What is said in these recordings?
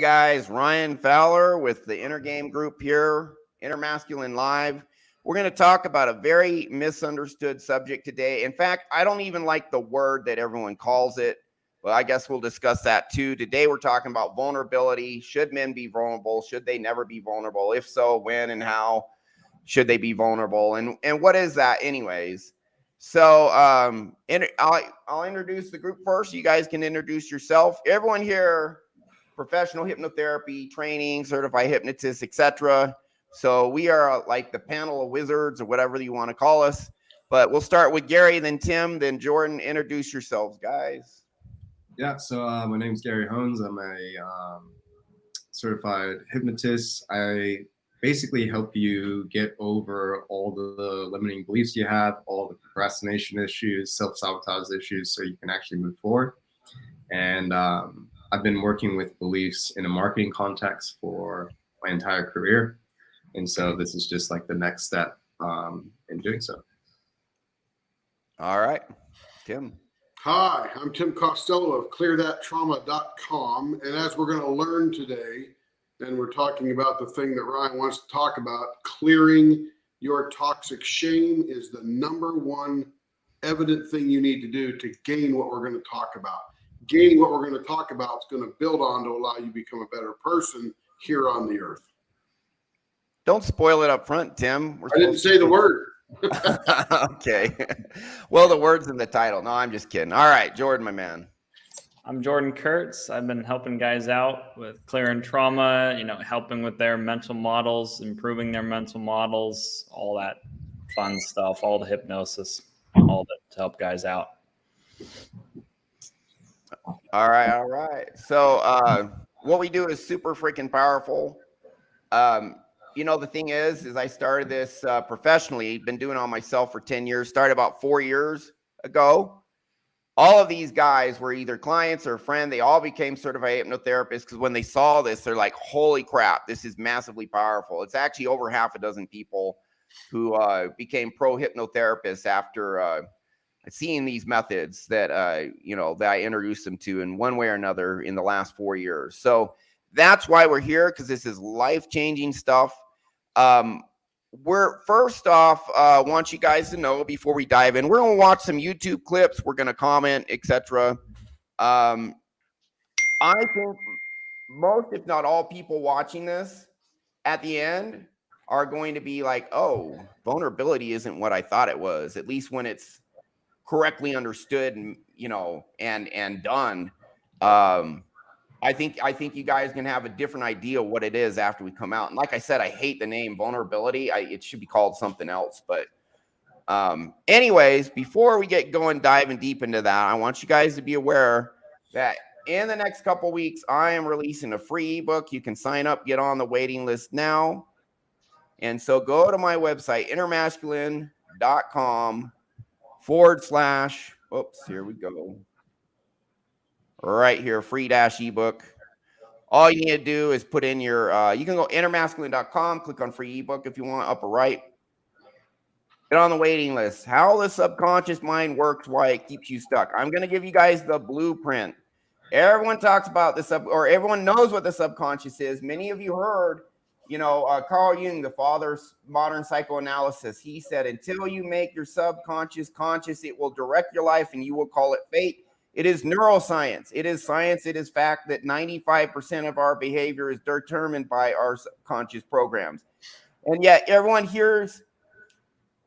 Hey guys, Ryan Fowler with the Inner Game Group here, Inner Masculine Live. We're going to talk about a very misunderstood subject today. In fact, I don't even like the word that everyone calls it, but I guess we'll discuss that too. Today we're talking about vulnerability. Should men be vulnerable? Should they never be vulnerable? If so, when and how should they be vulnerable? And what is that anyways? So I'll introduce the group first. You guys can introduce yourself. Everyone here, professional hypnotherapy training, certified hypnotist, etc. So we are like the panel of wizards or whatever you want to call us. But we'll start with Gary, then Tim, then Jordan. Introduce yourselves, guys. Yeah, so my name's Gary Hones. I'm a certified hypnotist. I basically help you get over all the limiting beliefs you have, all the procrastination issues, self-sabotage issues, so you can actually move forward. And I've been working with beliefs in a marketing context for my entire career. And so this is just like the next step in doing so. All right, Tim. Hi, I'm Tim Costello of clearthattrauma.com. And as we're going to learn today, and we're talking about the thing that Ryan wants to talk about, clearing your toxic shame is the number one evident thing you need to do to gain what we're going to talk about. Gaining what we're going to talk about is going to build on to allow you to become a better person here on the earth. Don't spoil it up front, Tim. I didn't say the word. Okay. Well, the word's in the title. No, I'm just kidding. All right, Jordan, my man. I'm Jordan Kurtz. I've been helping guys out with clearing trauma, helping with their mental models, improving their mental models, all that fun stuff, all the hypnosis, all that to help guys out. All right. So what we do is super freaking powerful. The thing is I started this professionally, been doing it on myself for 10 years, started about 4 years ago. All of these guys were either clients or a friend. They all became certified hypnotherapists because when they saw this, they're like, holy crap, this is massively powerful. It's actually over half a dozen people who became pro hypnotherapists after seeing these methods that, that I introduced them to in one way or another in the last 4 years. So that's why we're here, because this is life-changing stuff. We're first off, want you guys to know before we dive in, we're going to watch some YouTube clips. We're going to comment, etc. I think most, if not all, people watching this at the end are going to be like, oh, vulnerability isn't what I thought it was, at least when it's correctly understood and, and done. I think you guys can have a different idea of what it is after we come out. And like I said, I hate the name vulnerability. It should be called something else. But anyways, before we get going, diving deep into that, I want you guys to be aware that in the next couple weeks, I am releasing a free ebook. You can sign up, get on the waiting list now. And so go to my website, innermasculine.com / oops, here we go. Right here, free ebook. All you need to do is put in your, you can go innermasculine.com, click on free ebook if you want, upper right. Get on the waiting list. How the subconscious mind works, why it keeps you stuck. I'm going to give you guys the blueprint. Everyone talks about this, or everyone knows what the subconscious is. Many of you heard, Carl Jung, the father of modern psychoanalysis. He said, until you make your subconscious conscious, it will direct your life and you will call it fate. It is neuroscience. It is science. It is fact that 95% of our behavior is determined by our subconscious programs. And yet everyone hears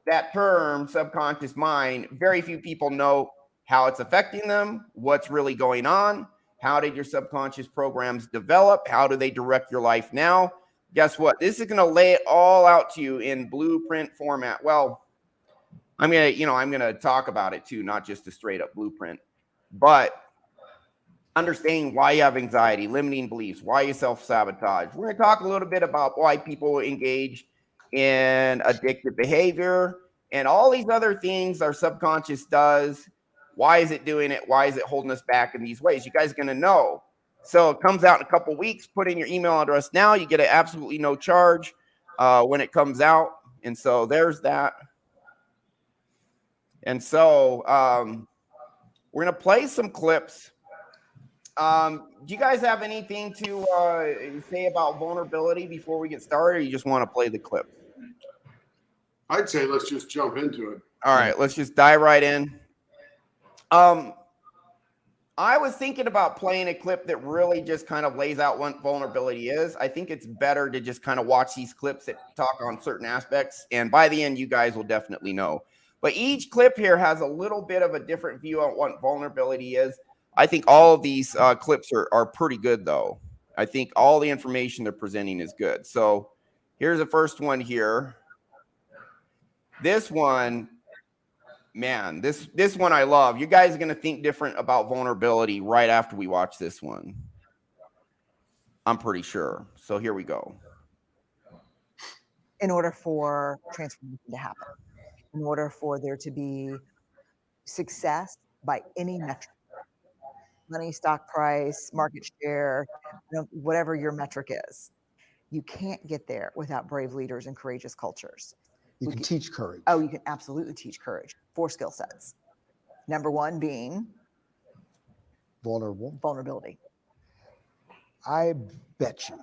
that term, subconscious mind. Very few people know how it's affecting them, what's really going on. How did your subconscious programs develop? How do they direct your life now? Guess what? This is going to lay it all out to you in blueprint format. Well, I'm going to talk about it too, not just a straight up blueprint. But understanding why you have anxiety, limiting beliefs, why you self-sabotage. We're going to talk a little bit about why people engage in addictive behavior and all these other things our subconscious does. Why is it doing it? Why is it holding us back in these ways? You guys are going to know. So it comes out in a couple weeks. Put in your email address now. You get it absolutely no charge when it comes out. And so there's that. And so we're going to play some clips Do you guys have anything to say about vulnerability before we get started, or you just want to play the clip? I'd say let's just jump into it. All right, let's just dive right in. I was thinking about playing a clip that really just kind of lays out what vulnerability is. I think it's better to just kind of watch these clips that talk on certain aspects. And by the end, you guys will definitely know. But each clip here has a little bit of a different view on what vulnerability is. I think all of these clips are pretty good, though. I think all the information they're presenting is good. So here's the first one here. This one, man, this one I love. You guys are going to think different about vulnerability right after we watch this one. I'm pretty sure. So here we go. In order for transformation to happen, in order for there to be success by any metric, money, stock price, market share, whatever your metric is, you can't get there without brave leaders and courageous cultures. You can teach courage. Oh, you can absolutely teach courage. 4 skill sets. Number 1 being vulnerability. I bet you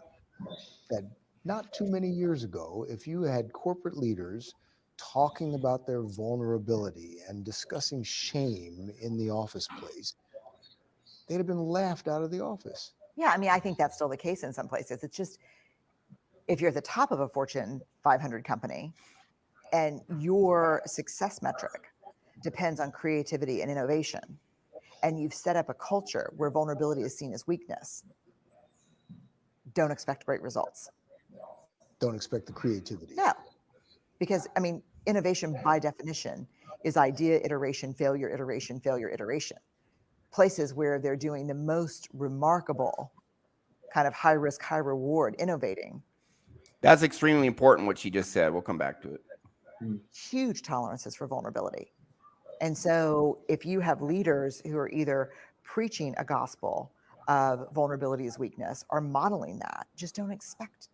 that not too many years ago, if you had corporate leaders talking about their vulnerability and discussing shame in the office place, they'd have been laughed out of the office. Yeah, I mean, I think that's still the case in some places. It's just, if you're at the top of a Fortune 500 company and your success metric depends on creativity and innovation, and you've set up a culture where vulnerability is seen as weakness, don't expect great results. Don't expect the creativity. No, because, I mean, innovation by definition is idea, iteration, failure, iteration, failure, iteration. Places where they're doing the most remarkable kind of high risk, high reward innovating. That's extremely important what she just said. We'll come back to it. Huge tolerances for vulnerability. And so if you have leaders who are either preaching a gospel of vulnerability as weakness or modeling that, just don't expect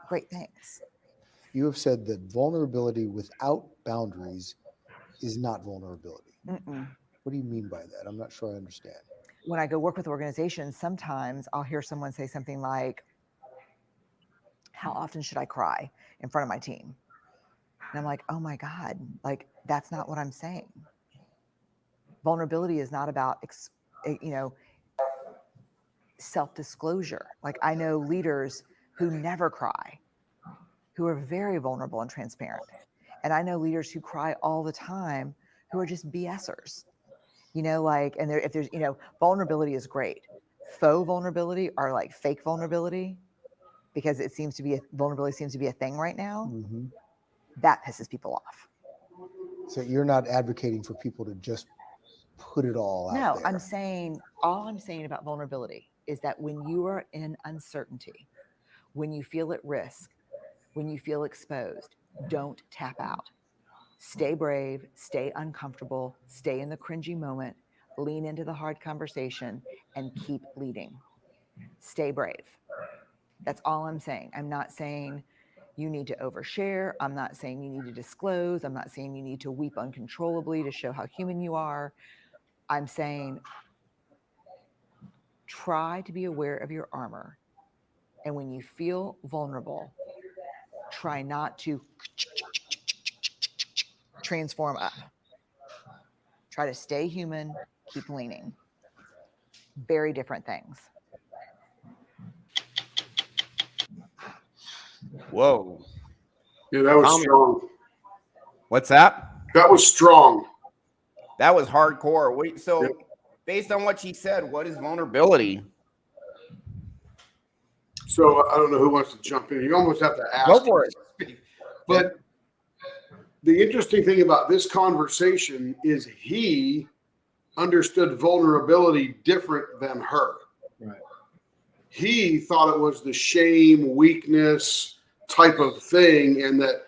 great things. You have said that vulnerability without boundaries is not vulnerability. Mm-mm. What do you mean by that? I'm not sure I understand. When I go work with organizations, sometimes I'll hear someone say something like, how often should I cry in front of my team? And I'm like, oh my God, like, that's not what I'm saying. Vulnerability is not about, self-disclosure. Like, I know leaders who never cry, who are very vulnerable and transparent. And I know leaders who cry all the time, who are just BSers. And if there's, vulnerability is great. Faux vulnerability are like fake vulnerability, because vulnerability seems to be a thing right now. Mm-hmm. That pisses people off. So you're not advocating for people to just put it all out there. No, all I'm saying about vulnerability is that when you are in uncertainty, when you feel at risk, when you feel exposed, don't tap out. Stay brave, stay uncomfortable, stay in the cringy moment, lean into the hard conversation, and keep leading. Stay brave. That's all I'm saying. I'm not saying you need to overshare. I'm not saying you need to disclose. I'm not saying you need to weep uncontrollably to show how human you are. I'm saying try to be aware of your armor. And when you feel vulnerable, try not to transform up. Try to stay human, keep leaning. Very different things. Whoa. Yeah, that was strong. What's that? That was strong. That was hardcore. So based on what she said, what is vulnerability? So I don't know who wants to jump in. You almost have to ask. Go for it. But the interesting thing about this conversation is he understood vulnerability different than her. Right. He thought it was the shame, weakness type of thing, and that,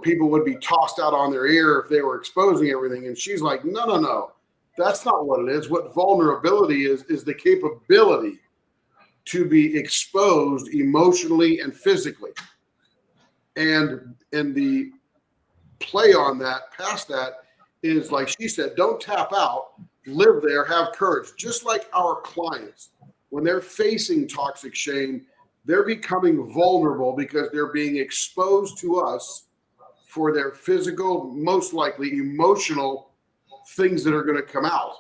people would be tossed out on their ear if they were exposing everything. And she's like, no. That's not what it is. What vulnerability is the capability to be exposed emotionally and physically. And the play on that, past that, is, like she said, don't tap out, live there, have courage. Just like our clients, when they're facing toxic shame, they're becoming vulnerable because they're being exposed to us for their physical, most likely emotional things that are going to come out.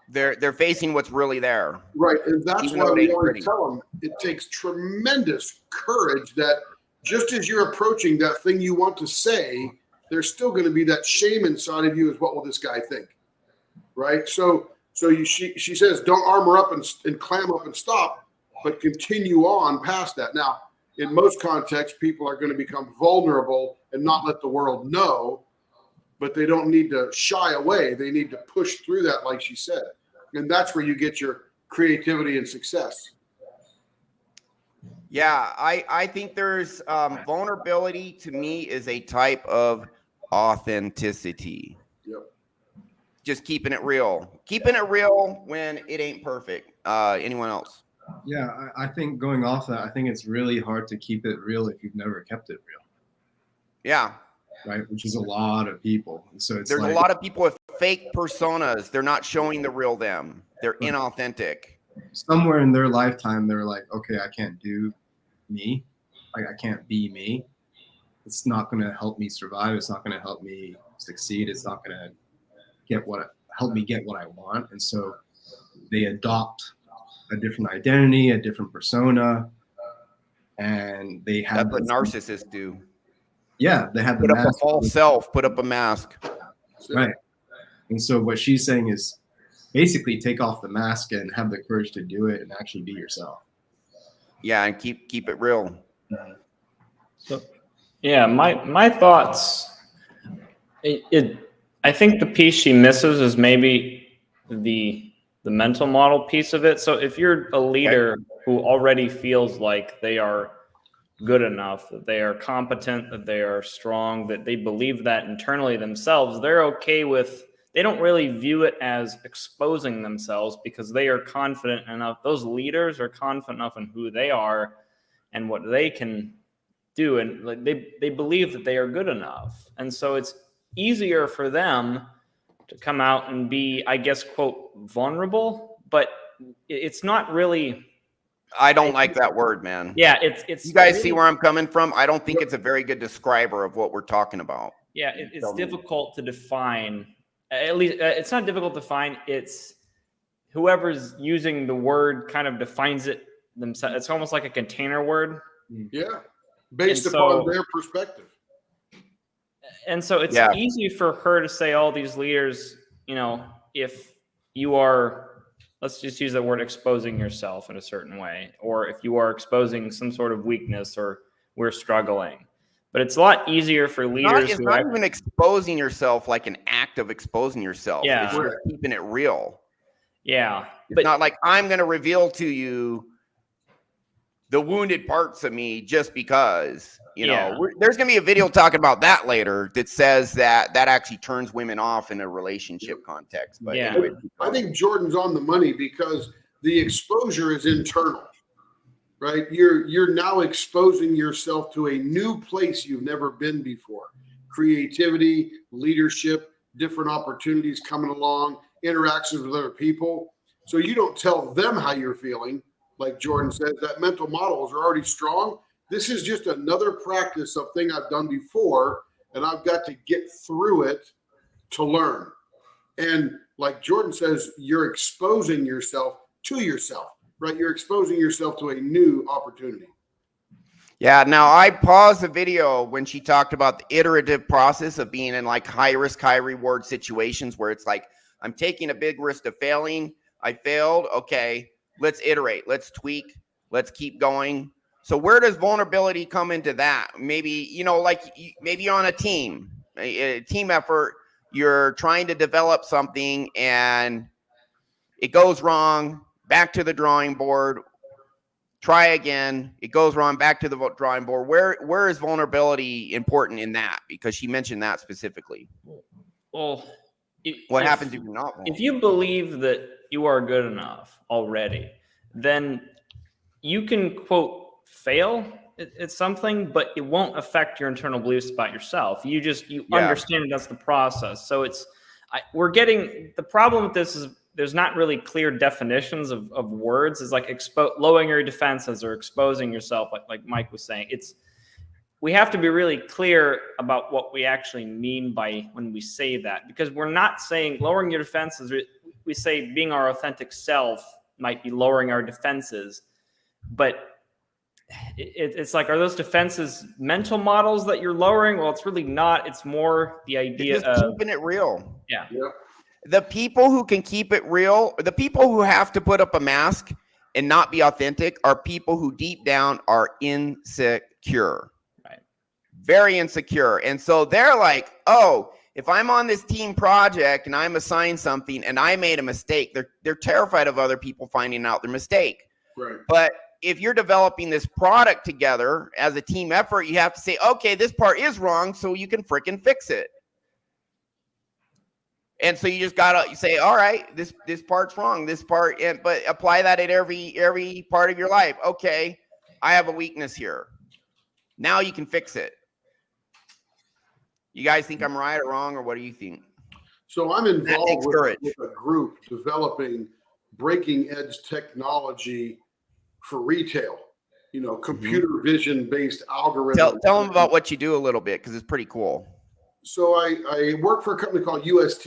They're facing what's really there. Right. And that's Even why though it we ain't always pretty. tell them it takes tremendous courage that just as you're approaching that thing you want to say, there's still going to be that shame inside of you is what will this guy think? Right. So she says, don't armor up and clam up and stop, but continue on past that. Now, in most contexts, people are going to become vulnerable and not let the world know, but they don't need to shy away. They need to push through that, like she said. And that's where you get your creativity and success. Yeah, I think there's vulnerability to me is a type of authenticity. Yep. Just keeping it real. Keeping it real when it ain't perfect. Anyone else? Yeah, I think going off that, I think it's really hard to keep it real if you've never kept it real. Yeah. Right, which is a lot of people. So it's There's like, a lot of people with fake personas. They're not showing the real them. They're inauthentic. somewhere in their lifetime, they're like, okay, I can't do me. Like, I can't be me. It's not going to help me survive. It's not going to help me succeed. It's not going to help me get what I want. And so they adopt a different identity, a different persona, and they have That's what narcissists do. Yeah, they have the Put up a mask. false self, put up a mask. Right. And so what she's saying is basically take off the mask and have the courage to do it and actually be yourself. Yeah, and keep it real. So, yeah, my thoughts. I think the piece she misses is maybe the mental model piece of it. So if you're a leader who already feels like they are good enough, that they are competent, that they are strong, that they believe that internally themselves, they're okay with. They don't really view it as exposing themselves because they are confident enough. Those leaders are confident enough in who they are and what they can do. And like they believe that they are good enough. And so it's easier for them to come out and be, I guess, quote, vulnerable, but it's not really. I don't like that word, man. Yeah, it's. You guys really, see where I'm coming from? I don't think it's a very good describer of what we're talking about. Yeah, it's difficult to define. At least it's not difficult to find. It's whoever's using the word kind of defines it themselves. It's almost like a container word. Yeah, based upon their perspective. And so it's easy for her to say all these leaders, you know, if you are, let's just use the word exposing yourself in a certain way, or if you are exposing some sort of weakness or we're struggling. But it's a lot easier for leaders. It's not even exposing yourself like an act of exposing yourself. Yeah. It's just keeping it real. Yeah. It's not like I'm going to reveal to you the wounded parts of me just because, you know, there's going to be a video talking about that later that says that actually turns women off in a relationship context. But anyway, I think Jordan's on the money because the exposure is internal, right? You're now exposing yourself to a new place you've never been before. Creativity, leadership, different opportunities coming along, interactions with other people. So you don't tell them how you're feeling. Like Jordan said, that mental models are already strong. This is just another practice of thing I've done before, and I've got to get through it to learn. And like Jordan says, you're exposing yourself to yourself, right? You're exposing yourself to a new opportunity. Yeah. Now I paused the video when she talked about the iterative process of being in like high risk, high reward situations where it's like, I'm taking a big risk of failing. I failed. Okay. Let's iterate. Let's tweak. Let's keep going. So where does vulnerability come into that? Maybe, you know, like maybe you're on a team effort. You're trying to develop something and it goes wrong. Back to the drawing board. Try again. It goes wrong. Back to the drawing board. Where is vulnerability important in that? Because she mentioned that specifically. Well, what happens if you're not vulnerable? If you believe that you are good enough already, then you can, quote, fail at something, but it won't affect your internal beliefs about yourself. You understand that's the process. So it's we're getting, the problem with this is there's not really clear definitions of words. It's like lowering your defenses or exposing yourself, like Mike was saying. We have to be really clear about what we actually mean by when we say that, because we're not saying lowering your defenses. We say being our authentic self might be lowering our defenses, but it's like, are those defenses mental models that you're lowering? Well, it's really not. It's more the idea It's of keeping it real. Yeah. The people who can keep it real, the people who have to put up a mask and not be authentic, are people who deep down are insecure. Right. Very insecure. And so they're like, oh, if I'm on this team project and I'm assigned something and I made a mistake, they're terrified of other people finding out their mistake. Right. But if you're developing this product together as a team effort, you have to say, okay, this part is wrong, so you can freaking fix it. And so you just gotta say, all right, this part's wrong, this part, but apply that at every part of your life. Okay, I have a weakness here. Now you can fix it. You guys think I'm right or wrong, or what do you think? So I'm involved courage. with a group developing breaking edge technology for retail, computer vision based algorithms. Tell them about what you do a little bit, because it's pretty cool. So I work for a company called UST,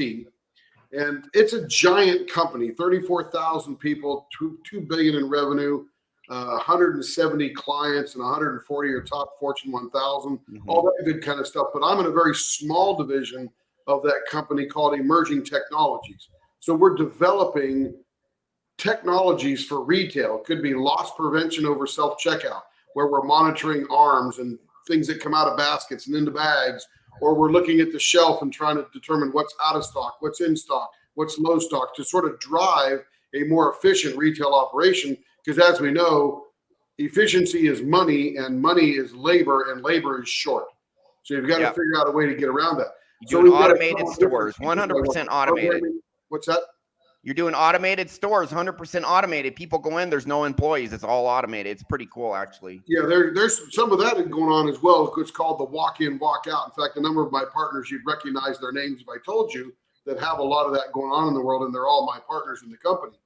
and it's a giant company, 34,000 people, 2 billion in revenue, 170 clients, and 140 are top Fortune 1000, all that good kind of stuff. But I'm in a very small division of that company called Emerging Technologies. So we're developing technologies for retail. It could be loss prevention over self-checkout, where we're monitoring arms and things that come out of baskets and into bags, or we're looking at the shelf and trying to determine what's out of stock, what's in stock, what's low stock, to sort of drive a more efficient retail operation. Because as we know, efficiency is money and money is labor and labor is short. So you've got to figure out a way to get around that. You're doing automated stores, 100% automated. What's that? You're doing automated stores, 100% automated. People go in, there's no employees. It's all automated. It's pretty cool, actually. Yeah, there's some of that going on as well. It's called the walk-in, walk-out. In fact, a number of my partners, you'd recognize their names if I told you, that have a lot of that going on in the world, and they're all my partners in the company.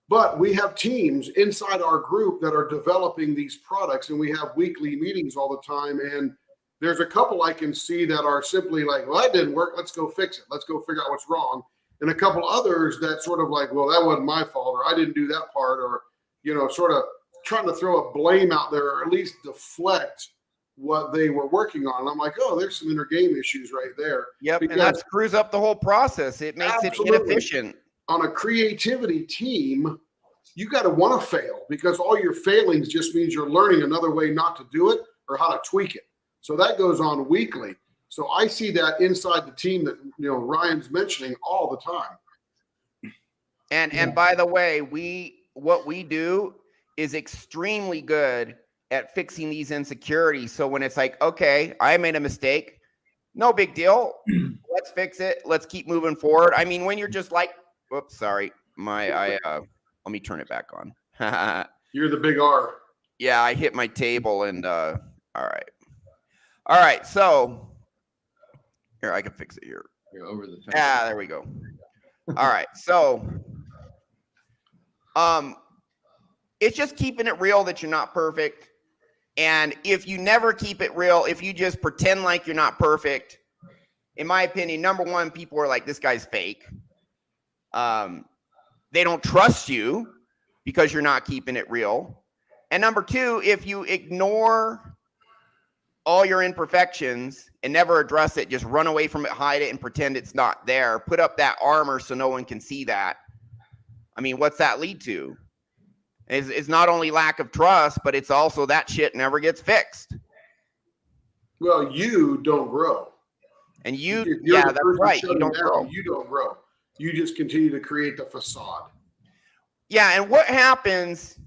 But we have teams inside our group that are developing these products, and we have weekly meetings all the time. And there's a couple I can see that are simply like, well, that didn't work. Let's go fix it. Let's go figure out what's wrong. And a couple others that sort of like, well, that wasn't my fault, or I didn't do that part, or, sort of trying to throw a blame out there, or at least deflect what they were working on. And I'm like, oh, there's some inner game issues right there. Yep, and that screws up the whole process. It makes it inefficient. On a creativity team, you got to want to fail, because all your failings just means you're learning another way not to do it or how to tweak it. So that goes on weekly. So I see that inside the team that Ryan's mentioning all the time. And by the way, what we do is extremely good at fixing these insecurities. So when it's like, okay, I made a mistake, no big deal. Let's fix it. Let's keep moving forward. I mean, when you're just like, whoops, sorry, let me turn it back on. You're the big R. Yeah, I hit my table and all right. So here, I can fix it here. You're over the fence. Yeah, there we go. All right. So it's just keeping it real that you're not perfect. And if you never keep it real, if you just pretend like you're not perfect, in my opinion, number one, people are like, this guy's fake. They don't trust you because you're not keeping it real. And number two, if you ignore all your imperfections and never address it, just run away from it, hide it, and pretend it's not there, put up that armor so no one can see that. I mean, what's that lead to? It's not only lack of trust, but it's also that shit never gets fixed. Well, you don't grow. And that's right. You don't grow. You don't grow. You just continue to create the facade. Yeah, and what happens,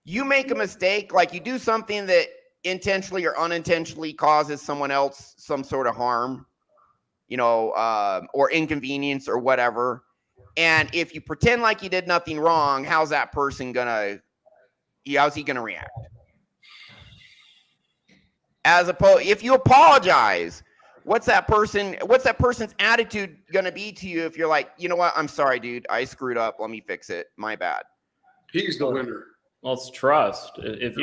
you make a mistake, like you do something that intentionally or unintentionally causes someone else some sort of harm, or inconvenience or whatever. And if you pretend like you did nothing wrong, how's that person how's he gonna react? As opposed, if you apologize, what's that person's attitude going to be to you if you're like, you know what, I'm sorry, dude, I screwed up, let me fix it, my bad. He's the winner. Well, it's trust. If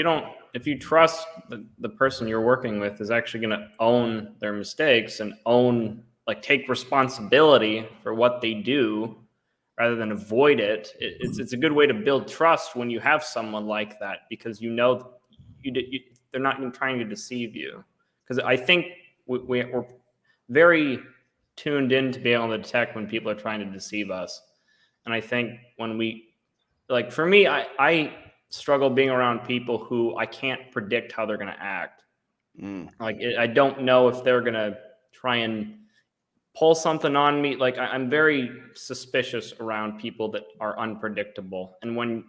you trust the person you're working with is actually going to own their mistakes and take responsibility for what they do rather than avoid it, it's a good way to build trust when you have someone like that, because you know they're not even trying to deceive you. Because I think we're very tuned in to be able to detect when people are trying to deceive us. And I think when for me, I struggle being around people who I can't predict how they're going to act. I don't know if they're going to try and pull something on me. Like I'm very suspicious around people that are unpredictable. And when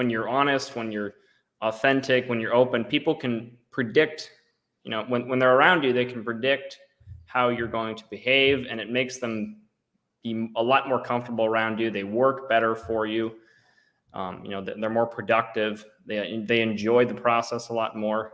you're honest, when you're authentic, when you're open, people can predict, when they're around you, they can predict how you're going to behave, and it makes them be a lot more comfortable around you. They work better for you. They're more productive. They enjoy the process a lot more.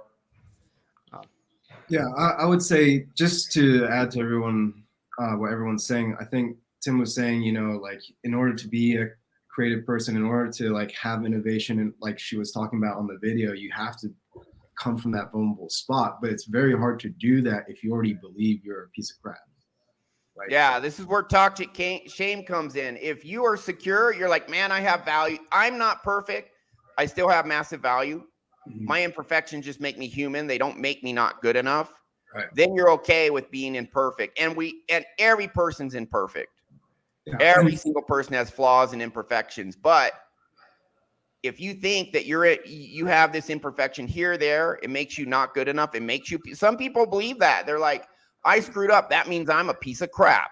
Yeah, I would say, just to add to what everyone's saying, I think Tim was saying, in order to be a creative person, in order to have innovation, and like she was talking about on the video, you have to come from that vulnerable spot. But it's very hard to do that if you already believe you're a piece of crap. Right? Yeah, this is where toxic shame comes in. If you are secure, you're like, man, I have value. I'm not perfect. I still have massive value. Mm-hmm. My imperfections just make me human. They don't make me not good enough. Right. Then you're okay with being imperfect. And every person's imperfect. Yeah. Every single person has flaws and imperfections. But if you think that you have this imperfection here, there, it makes you not good enough. It makes you, some people believe that. They're like, I screwed up. That means I'm a piece of crap.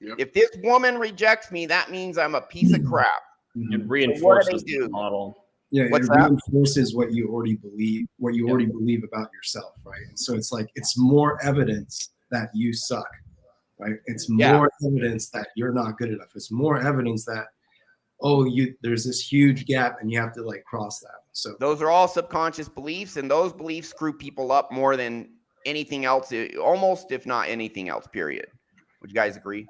Yep. If this woman rejects me, that means I'm a piece of crap. It reinforces the model. Yeah, What's it reinforces what you already believe, already believe about yourself, right? And so it's more evidence that you suck, right? It's more evidence that you're not good enough. It's more evidence that, there's this huge gap and you have to cross that. So those are all subconscious beliefs, and those beliefs screw people up more than anything else, almost, if not anything else, period. Would you guys agree?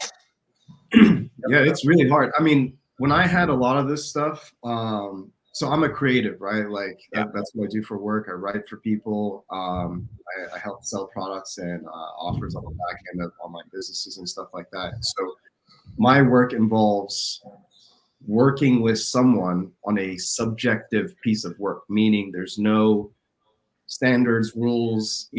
Yeah, it's really hard. I mean, when I had a lot of this stuff, so I'm a creative, right? That's what I do for work. I write for people. I help sell products and offers on the back end of online businesses and stuff like that. So my work involves working with someone on a subjective piece of work, meaning there's no standards, rules,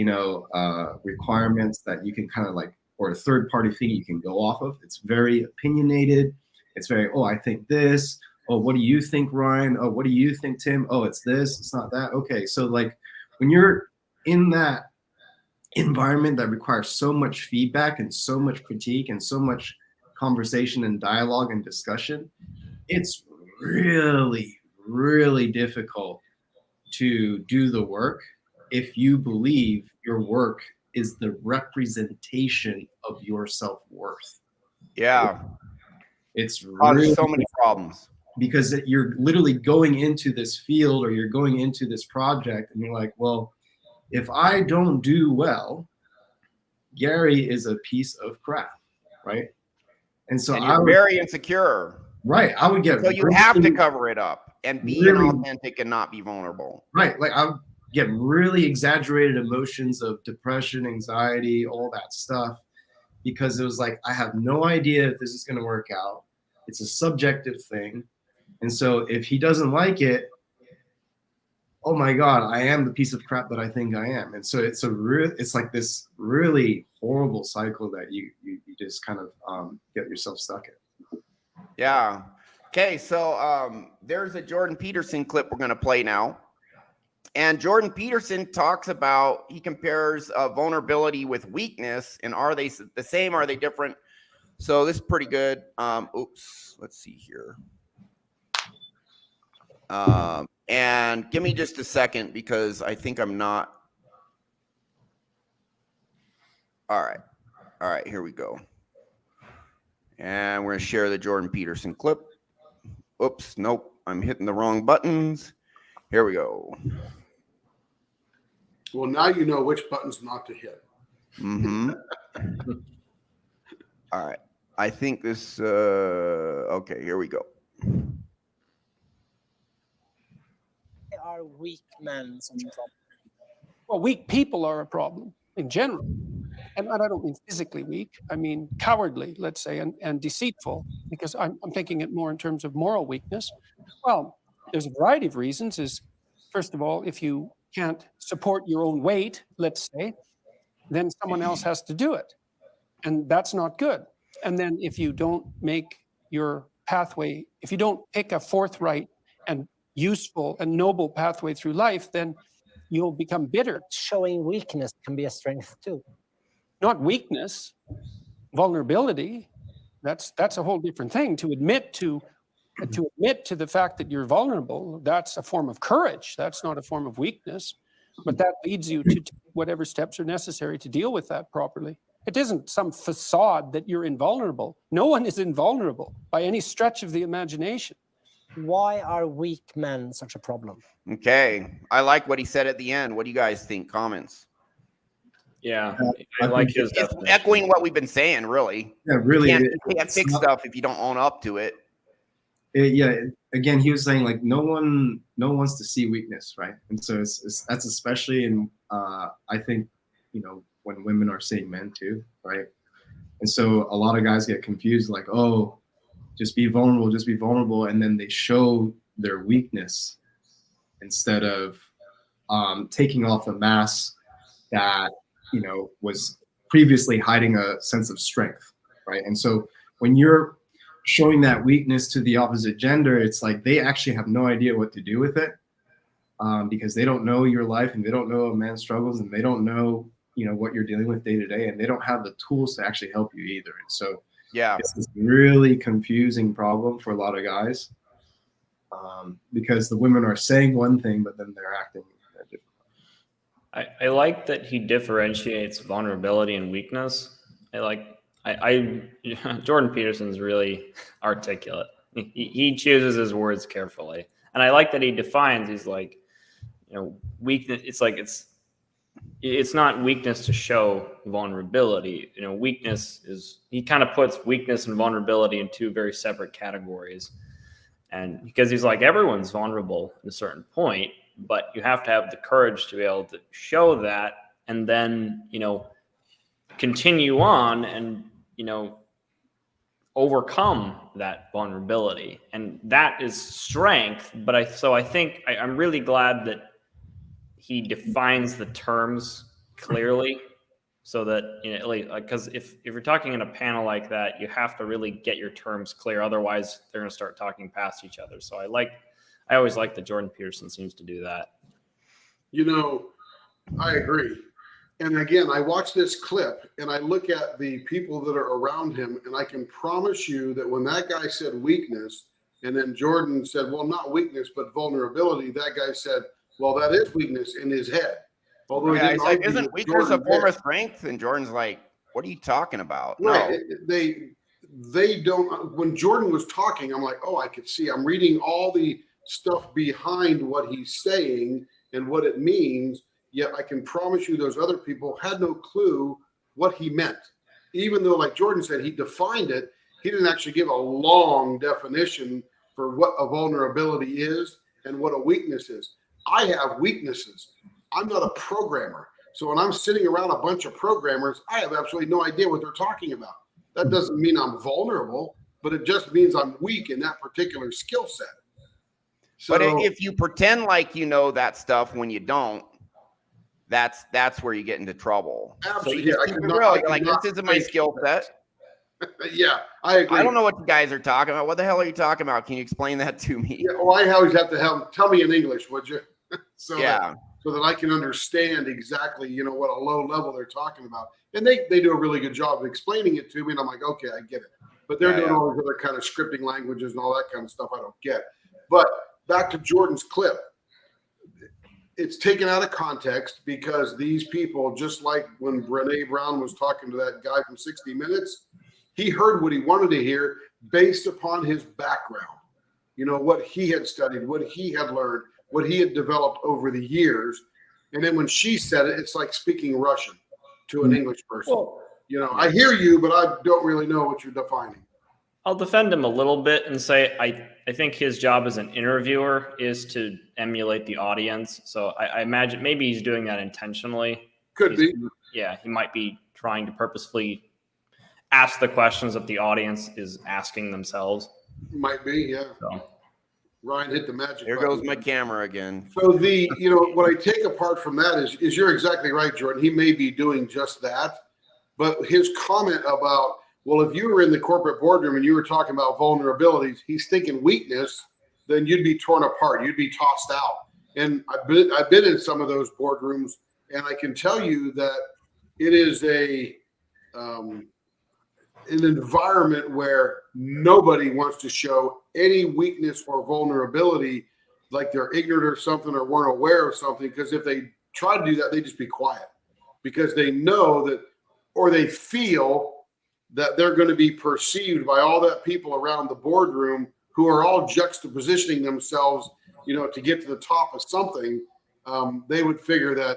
requirements that you can kind of or a third party thing you can go off of. It's very opinionated. It's very, I think this. Oh, what do you think, Ryan? Oh, what do you think, Tim? Oh, it's this, it's not that. Okay. So when you're in that environment that requires so much feedback and so much critique and so much conversation and dialogue and discussion, it's really, really difficult to do the work if you believe your work is the representation of your self-worth. Yeah. It's really so many problems. Because you're literally going into this field or you're going into this project and you're like, well, if I don't do well, Gary is a piece of crap, right? And so you're very insecure. Right. I would get so you have to cover it up and be inauthentic and not be vulnerable. Right. I would get really exaggerated emotions of depression, anxiety, all that stuff, because it was I have no idea if this is going to work out. It's a subjective thing. And so if he doesn't like it, oh my God, I am the piece of crap that I think I am. And so it's this really horrible cycle that you just kind of get yourself stuck in. Yeah. Okay. So there's a Jordan Peterson clip we're going to play now. And Jordan Peterson talks about, he compares vulnerability with weakness, and are they the same? Are they different? So this is pretty good. Let's see here. And give me just a second because I think I'm not. All right, here we go. And we're going to share the Jordan Peterson clip. Oops, nope, I'm hitting the wrong buttons. Here we go. Well, now you know which buttons not to hit. Mm-hmm. All right. I think this. Okay, here we go. Are weak men some problem? Well, weak people are a problem in general. And I don't mean physically weak. I mean cowardly, let's say, and deceitful, because I'm thinking it more in terms of moral weakness. Well, there's a variety of reasons. Is first of all, if you can't support your own weight, let's say, then someone else has to do it. And that's not good. And then if you don't make your pathway, if you don't pick a forthright and useful and noble pathway through life, then you'll become bitter. Showing weakness can be a strength too. Not weakness, vulnerability. That's a whole different thing. To admit to the fact that you're vulnerable, that's a form of courage. That's not a form of weakness. But that leads you to take whatever steps are necessary to deal with that properly. It isn't some facade that you're invulnerable. No one is invulnerable by any stretch of the imagination. Why are weak men such a problem? Okay. I like what he said at the end. What do you guys think? Comments? Yeah, I like his It's definition. echoing what we've been saying, really. Yeah, really. You can't fix stuff if you don't own up to it. Again, he was saying like no one wants to see weakness, right? And so that's especially in I think, you know, when women are seeing men too, right? And so a lot of guys get confused, like, oh, just be vulnerable, and then they show their weakness instead of taking off the mask that, you know, was previously hiding a sense of strength, right? And so when you're showing that weakness to the opposite gender, it's like they actually have no idea what to do with it, because they don't know your life, and they don't know a man's struggles, and they don't know, you know, what you're dealing with day to day, and they don't have the tools to actually help you either. And so Yeah. it's this really confusing problem for a lot of guys, because the women are saying one thing, but then they're acting different. I like that he differentiates vulnerability and weakness. Jordan Peterson's really articulate. He chooses his words carefully. And I like that he defines, he's like, you know, weakness. It's like, it's not weakness to show vulnerability. You know, weakness is, he kind of puts weakness and vulnerability in two very separate categories. And because he's like, everyone's vulnerable at a certain point, but you have to have the courage to be able to show that, and then, you know, continue on and, you know, overcome that vulnerability. And that is strength. But I think I'm really glad that he defines the terms clearly, so that, you know, like, because if you're talking in a panel like that, you have to really get your terms clear. Otherwise, they're going to start talking past each other. So I always like that Jordan Peterson seems to do that. You know, I agree. And again, I watch this clip and I look at the people that are around him, and I can promise you that when that guy said weakness, and then Jordan said, well, not weakness, but vulnerability, that guy said, well, that is weakness in his head. Although Yeah, he's like, isn't weakness a form of strength? And Jordan's like, what are you talking about? Right. No. They don't. When Jordan was talking, I'm like, oh, I could see. I'm reading all the stuff behind what he's saying and what it means. Yet I can promise you those other people had no clue what he meant. Even though, like Jordan said, he defined it, he didn't actually give a long definition for what a vulnerability is and what a weakness is. I have weaknesses. I'm not a programmer. So when I'm sitting around a bunch of programmers, I have absolutely no idea what they're talking about. That doesn't mean I'm vulnerable, but it just means I'm weak in that particular skill set. So, but if you pretend like you know that stuff when you don't, that's where you get into trouble. Absolutely. So you're like, this isn't my skill set. Yeah, I agree. I don't know what you guys are talking about. What the hell are you talking about? Can you explain that to me? Yeah, well, I always have to tell me in English, would you? so yeah. So that I can understand exactly, you know, what a low level they're talking about. And they do a really good job of explaining it to me. And I'm like, okay, I get it. But they're doing all these other kind of scripting languages and all that kind of stuff I don't get. But back to Jordan's clip. It's taken out of context because these people, just like when Brené Brown was talking to that guy from 60 Minutes, he heard what he wanted to hear based upon his background. You know, what he had studied, what he had learned, what he had developed over the years. And then when she said it, it's like speaking Russian. to an English person. Well, You know, I hear you, but I don't really know what you're defining. I'll defend him a little bit and say I think his job as an interviewer is to emulate the audience. So I imagine maybe he's doing that intentionally. Could be. Yeah, he might be trying to purposefully ask the questions that the audience is asking themselves. Might be, yeah. So. Ryan hit the magic There button. goes my camera again. So what I take apart from that is you're exactly right, Jordan. He may be doing just that. But his comment about, well, if you were in the corporate boardroom and you were talking about vulnerabilities, he's thinking weakness, then you'd be torn apart. You'd be tossed out. And I've been in some of those boardrooms, and I can tell you that it is an environment where nobody wants to show any weakness or vulnerability, like they're ignorant or something or weren't aware of something. Because if they try to do that, they just be quiet, because they know that, or they feel that they're going to be perceived by all that people around the boardroom who are all juxtapositioning themselves, to get to the top of something. They would figure that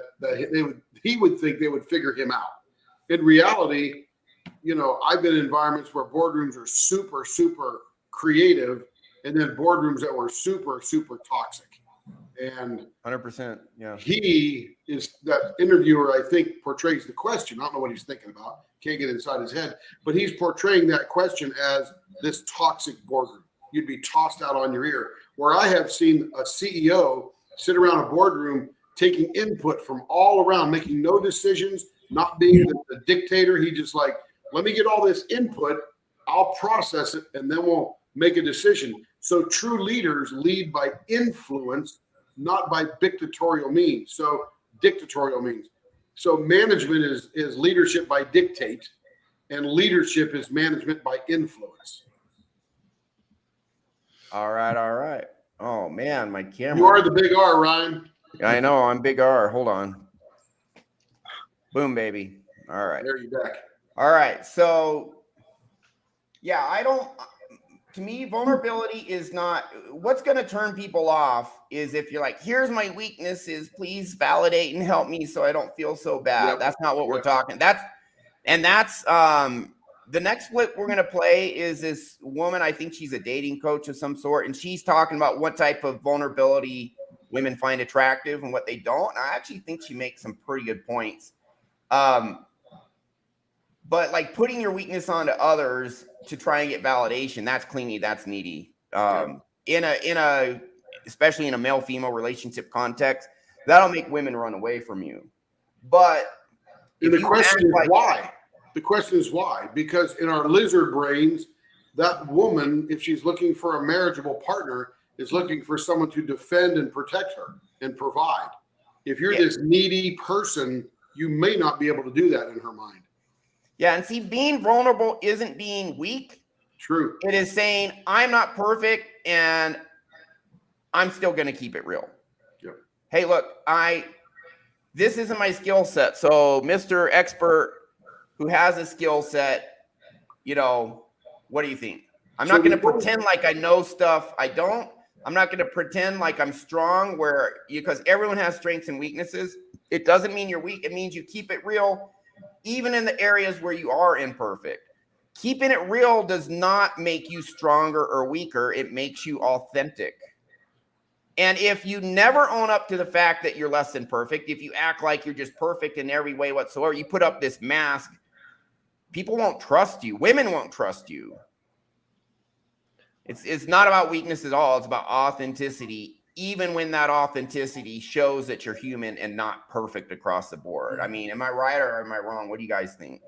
he would think they would figure him out. In reality, I've been in environments where boardrooms are super, super creative, and then boardrooms that were super, super toxic. And 100%. Yeah. he is, that interviewer, I think, portrays the question. I don't know what he's thinking about. Can't get inside his head, but he's portraying that question as this toxic boardroom. You'd be tossed out on your ear. Where I have seen a CEO sit around a boardroom taking input from all around, making no decisions, not being the dictator. He just like, let me get all this input, I'll process it, and then we'll make a decision. So true leaders lead by influence, not by dictatorial means. So management is leadership by dictate, and leadership is management by influence. All right. Oh man, my camera. You are the big R, Ryan. I know, I'm big R. Hold on. Boom, baby. All right. There you back. All right. So yeah, to me, vulnerability is not what's going to turn people off. Is if you're like, here's my weaknesses, please validate and help me so I don't feel so bad. Yep. That's not what we're talking. That's the next clip we're going to play is this woman. I think she's a dating coach of some sort, and she's talking about what type of vulnerability women find attractive and what they don't. And I actually think she makes some pretty good points. But like putting your weakness onto others to try and get validation, that's clingy, that's needy. Especially in a male-female relationship context, that'll make women run away from you. But the question is why? The question is why? Because in our lizard brains, that woman, if she's looking for a marriageable partner, is looking for someone to defend and protect her and provide. If you're this needy person, you may not be able to do that in her mind. Yeah, and see, being vulnerable isn't being weak. True. It is saying, I'm not perfect, and I'm still going to keep it real. Yep. Hey, look, this isn't my skill set. So, Mr. Expert who has a skill set, what do you think? I'm not going to pretend like I know stuff I don't. I'm not going to pretend like I'm strong because everyone has strengths and weaknesses. It doesn't mean you're weak. It means you keep it real, even in the areas where you are imperfect. Keeping it real does not make you stronger or weaker. It makes you authentic. And if you never own up to the fact that you're less than perfect, if you act like you're just perfect in every way whatsoever, you put up this mask, people won't trust you. Women won't trust you. It's not about weakness at all. It's about authenticity, even when that authenticity shows that you're human and not perfect across the board. I mean, am I right or am I wrong? What do you guys think?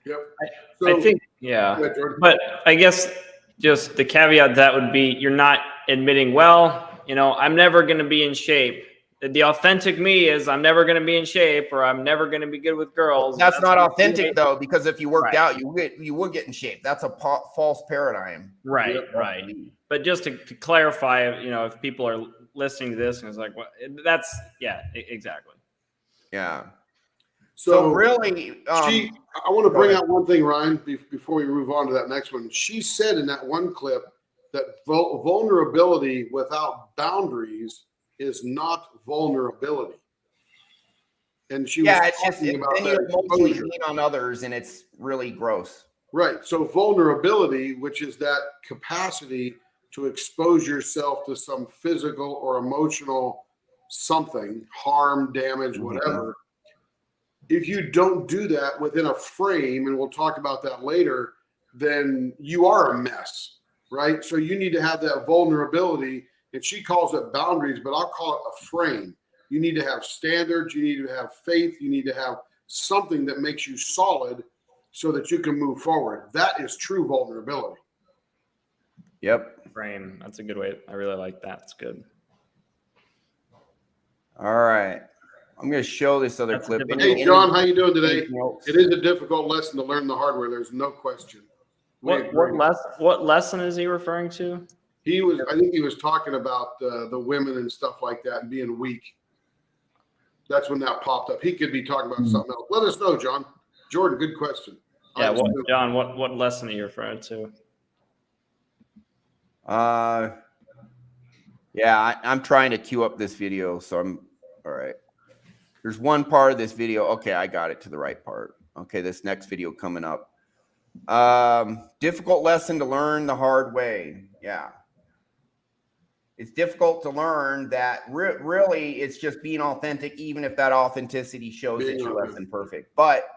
Yep. I think, yeah. But I guess just the caveat to that would be you're not admitting, I'm never going to be in shape. The authentic me is I'm never going to be in shape, or I'm never going to be good with girls. That's not authentic though, because if you worked out, you would get in shape. That's a false paradigm. Right. But just to clarify, if people are listening to this and it's like, exactly. Yeah. So really, I want to bring out one thing, Ryan, before we move on to that next one. She said in that one clip that vulnerability without boundaries is not vulnerability. And she was Yeah, it's just talking about then that you emotionally exposure. lean on others, and it's really gross. Right. So vulnerability, which is that capacity to expose yourself to some physical or emotional something, harm, damage, whatever. If you don't do that within a frame, and we'll talk about that later, then you are a mess, right? So you need to have that vulnerability, and she calls it boundaries, but I'll call it a frame. You need to have standards, you need to have faith, you need to have something that makes you solid so that you can move forward. That is true vulnerability. Yep. Frame. That's a good way. I really like that. It's good. All right. I'm going to show this other That's a clip. different- Hey, John, how you doing today? anything else? It is a difficult lesson to learn the hard way. There's no question. What lesson is he referring to? I think he was talking about the women and stuff like that and being weak. That's when that popped up. He could be talking about something else. Let us know, John. Jordan, good question. Yeah, John, what lesson are you referring to? Yeah, I'm trying to queue up this video, so I'm all right. There's one part of this video. Okay, I got it to the right part. Okay, this next video coming up. Difficult lesson to learn the hard way. Yeah. It's difficult to learn that really it's just being authentic, even if that authenticity shows that you're less than perfect. But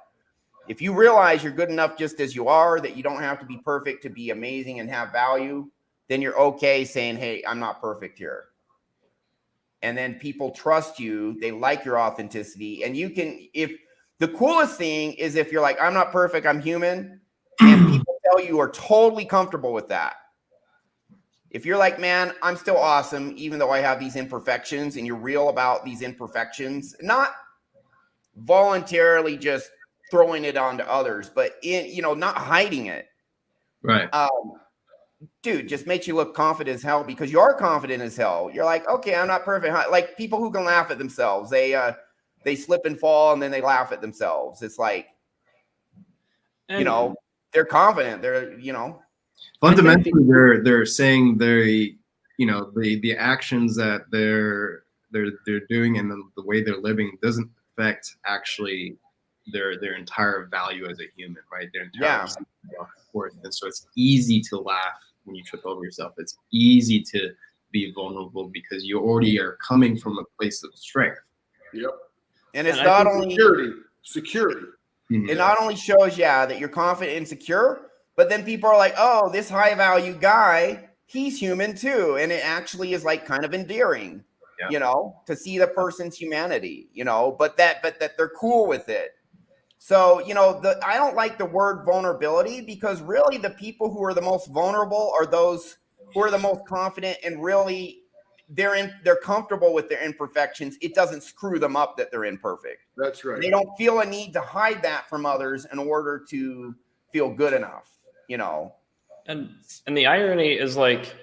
if you realize you're good enough just as you are, that you don't have to be perfect to be amazing and have value, then you're okay saying, hey, I'm not perfect here. And then people trust you. They like your authenticity. And you can, if the coolest thing is if you're like, I'm not perfect, I'm human. And people tell you are totally comfortable with that. If you're like, man, I'm still awesome, even though I have these imperfections, and you're real about these imperfections, not voluntarily just throwing it onto others, but not hiding it. Right. Dude, just makes you look confident as hell because you are confident as hell. You're like, okay, I'm not perfect. Like people who can laugh at themselves, they slip and fall and then they laugh at themselves. It's like, they're confident. They're, fundamentally they're saying the actions that they're doing and the way they're living doesn't affect actually their entire value as a human, right? Their entire worth. And so it's easy to laugh when you trip over yourself. It's easy to be vulnerable because you already are coming from a place of strength. Yep. And it's not only security. Mm-hmm. It not only shows that you're confident and secure, but then people are like, oh, this high value guy, he's human too. And it actually is like kind of endearing, to see the person's humanity, but that they're cool with it. So, I don't like the word vulnerability because really the people who are the most vulnerable are those who are the most confident and really they're comfortable with their imperfections. It doesn't screw them up that they're imperfect. That's right. They don't feel a need to hide that from others in order to feel good enough, And the irony is like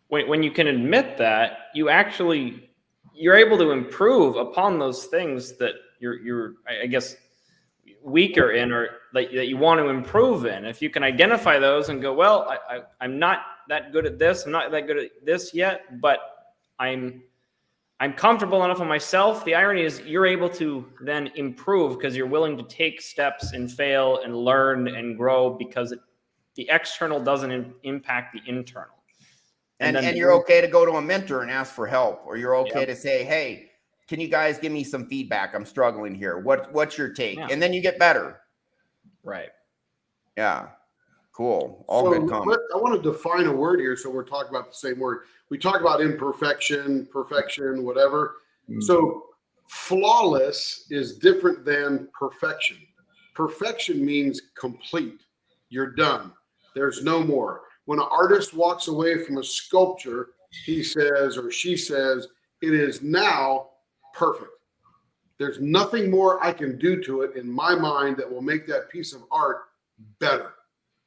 when you can admit that, you're able to improve upon those things that you're I guess weaker in or that you want to improve in. If you can identify those and go, well, I'm not that good at this, I'm not that good at this yet, but I'm comfortable enough in myself. The irony is you're able to then improve because you're willing to take steps and fail and learn and grow because the external doesn't impact the internal. And you're okay to go to a mentor and ask for help, or you're okay to say, hey, can you guys give me some feedback? I'm struggling here. What's your take? Yeah. And then you get better. Right. Yeah. Cool. All good comments. I want to define a word here. So we're talking about the same word. We talk about imperfection, perfection, whatever. Mm-hmm. So flawless is different than perfection. Perfection means complete. You're done. There's no more. When an artist walks away from a sculpture, he says or she says, it is now perfect. There's nothing more I can do to it in my mind that will make that piece of art better.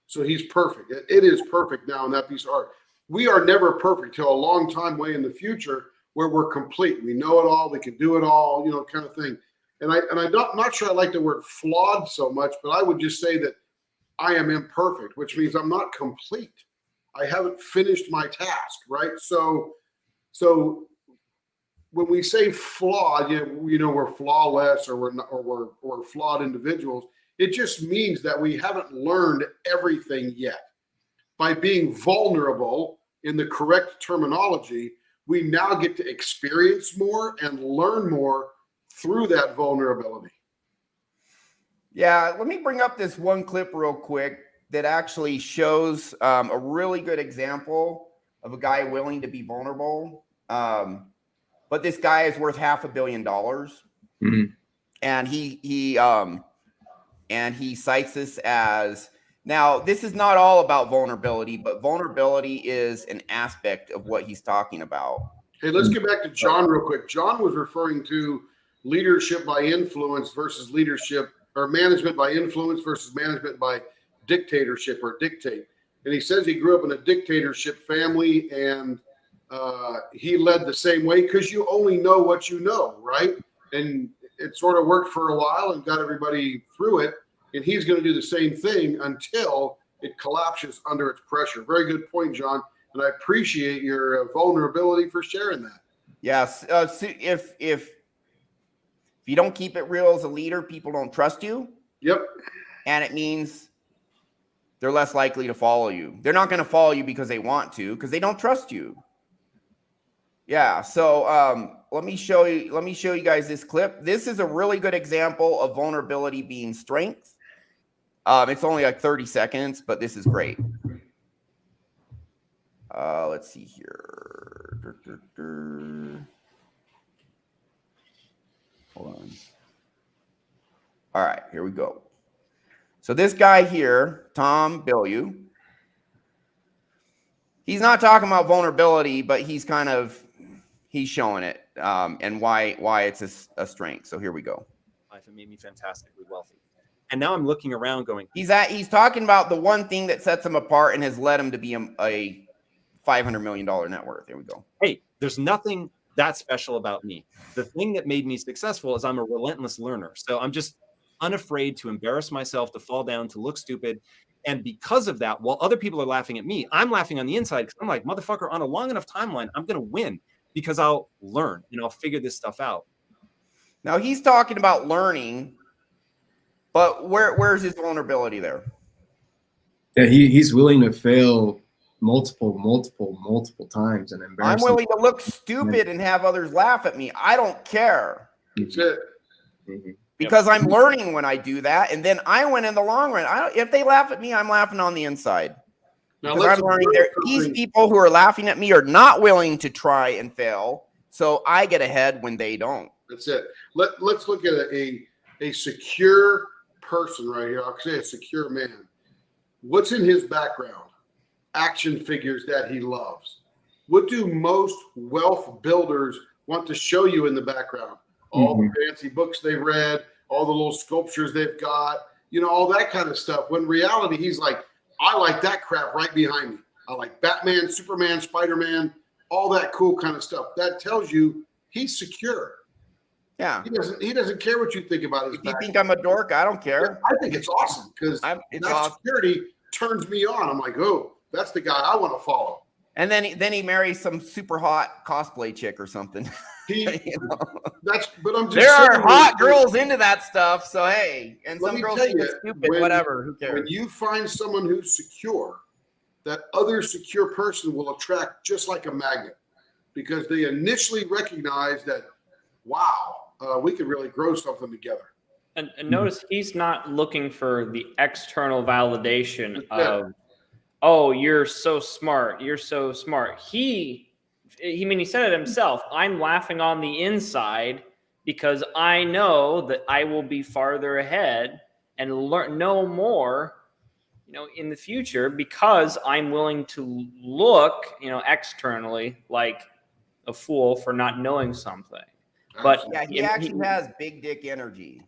So he's perfect. It is perfect now in that piece of art. We are never perfect till a long time way in the future where we're complete. We know it all. We can do it all, kind of thing. And I'm not sure I like the word flawed so much, but I would just say that I am imperfect, which means I'm not complete. I haven't finished my task, right? So when we say flawed, we're flawless or we're not, or we're flawed individuals. It just means that we haven't learned everything yet. By being vulnerable in the correct terminology, we now get to experience more and learn more through that vulnerability. Yeah, let me bring up this one clip real quick that actually shows a really good example of a guy willing to be vulnerable. But this guy is worth $500 million, and he cites this as, now this is not all about vulnerability, but vulnerability is an aspect of what he's talking about. Hey, let's get back to John real quick. John was referring to leadership by influence versus leadership, or management by influence versus management by dictatorship or dictate. And he says he grew up in a dictatorship family, and he led the same way because you only know what you know, right? And it sort of worked for a while and got everybody through it. And he's going to do the same thing until it collapses under its pressure. Very good point, John. And I appreciate your vulnerability for sharing that. Yes. If you don't keep it real as a leader, people don't trust you. Yep. And it means they're less likely to follow you. They're not going to follow you because they want to, because they don't trust you. Yeah. So let me show you guys this clip. This is a really good example of vulnerability being strength. It's only like 30 seconds, but this is great. Let's see here. Hold on. All right, here we go. So this guy here, Tom Bilyeu, he's not talking about vulnerability, but he's showing it and why it's a strength. So here we go. Life, it made me fantastically wealthy. And now I'm looking around going, he's talking about the one thing that sets him apart and has led him to be a $500 million net worth. Here we go. Hey, there's nothing that special about me. The thing that made me successful is I'm a relentless learner. So I'm just unafraid to embarrass myself, to fall down, to look stupid. And because of that, while other people are laughing at me, I'm laughing on the inside because I'm like, motherfucker, on a long enough timeline, I'm going to win because I'll learn and I'll figure this stuff out. Now he's talking about learning, but where's his vulnerability there? Yeah, he's willing to fail multiple times and embarrass. I'm willing to look stupid and have others laugh at me. I don't care. That's it. Because I'm learning when I do that, and then I win in the long run. If they laugh at me, I'm laughing on the inside. Now I'm learning these people who are laughing at me are not willing to try and fail, so I get ahead when they don't. That's it. Let's look at a secure person right here. I'll say a secure man. What's in his background? Action figures that he loves. What do most wealth builders want to show you in the background? All the fancy books they've read, all the little sculptures they've got, all that kind of stuff. When in reality, he's like, I like that crap right behind me. I like Batman, Superman, Spider-Man, all that cool kind of stuff. That tells you he's secure. Yeah. He doesn't care what you think about his background. If you think I'm a dork, I don't care. I think it's awesome because that security turns me on. I'm like, oh, that's the guy I want to follow. And then he marries some super hot cosplay chick or something. But I'm just there are hot girls into that stuff. So hey, and some girls think it's stupid. Whatever, who cares? When you find someone who's secure, that other secure person will attract just like a magnet, because they initially recognize that, wow, we could really grow something together. And notice he's not looking for the external validation of, oh, you're so smart. You're so smart. He said it himself. I'm laughing on the inside because I know that I will be farther ahead and know more, in the future, because I'm willing to look, externally like a fool for not knowing something. But yeah, he actually has big dick energy.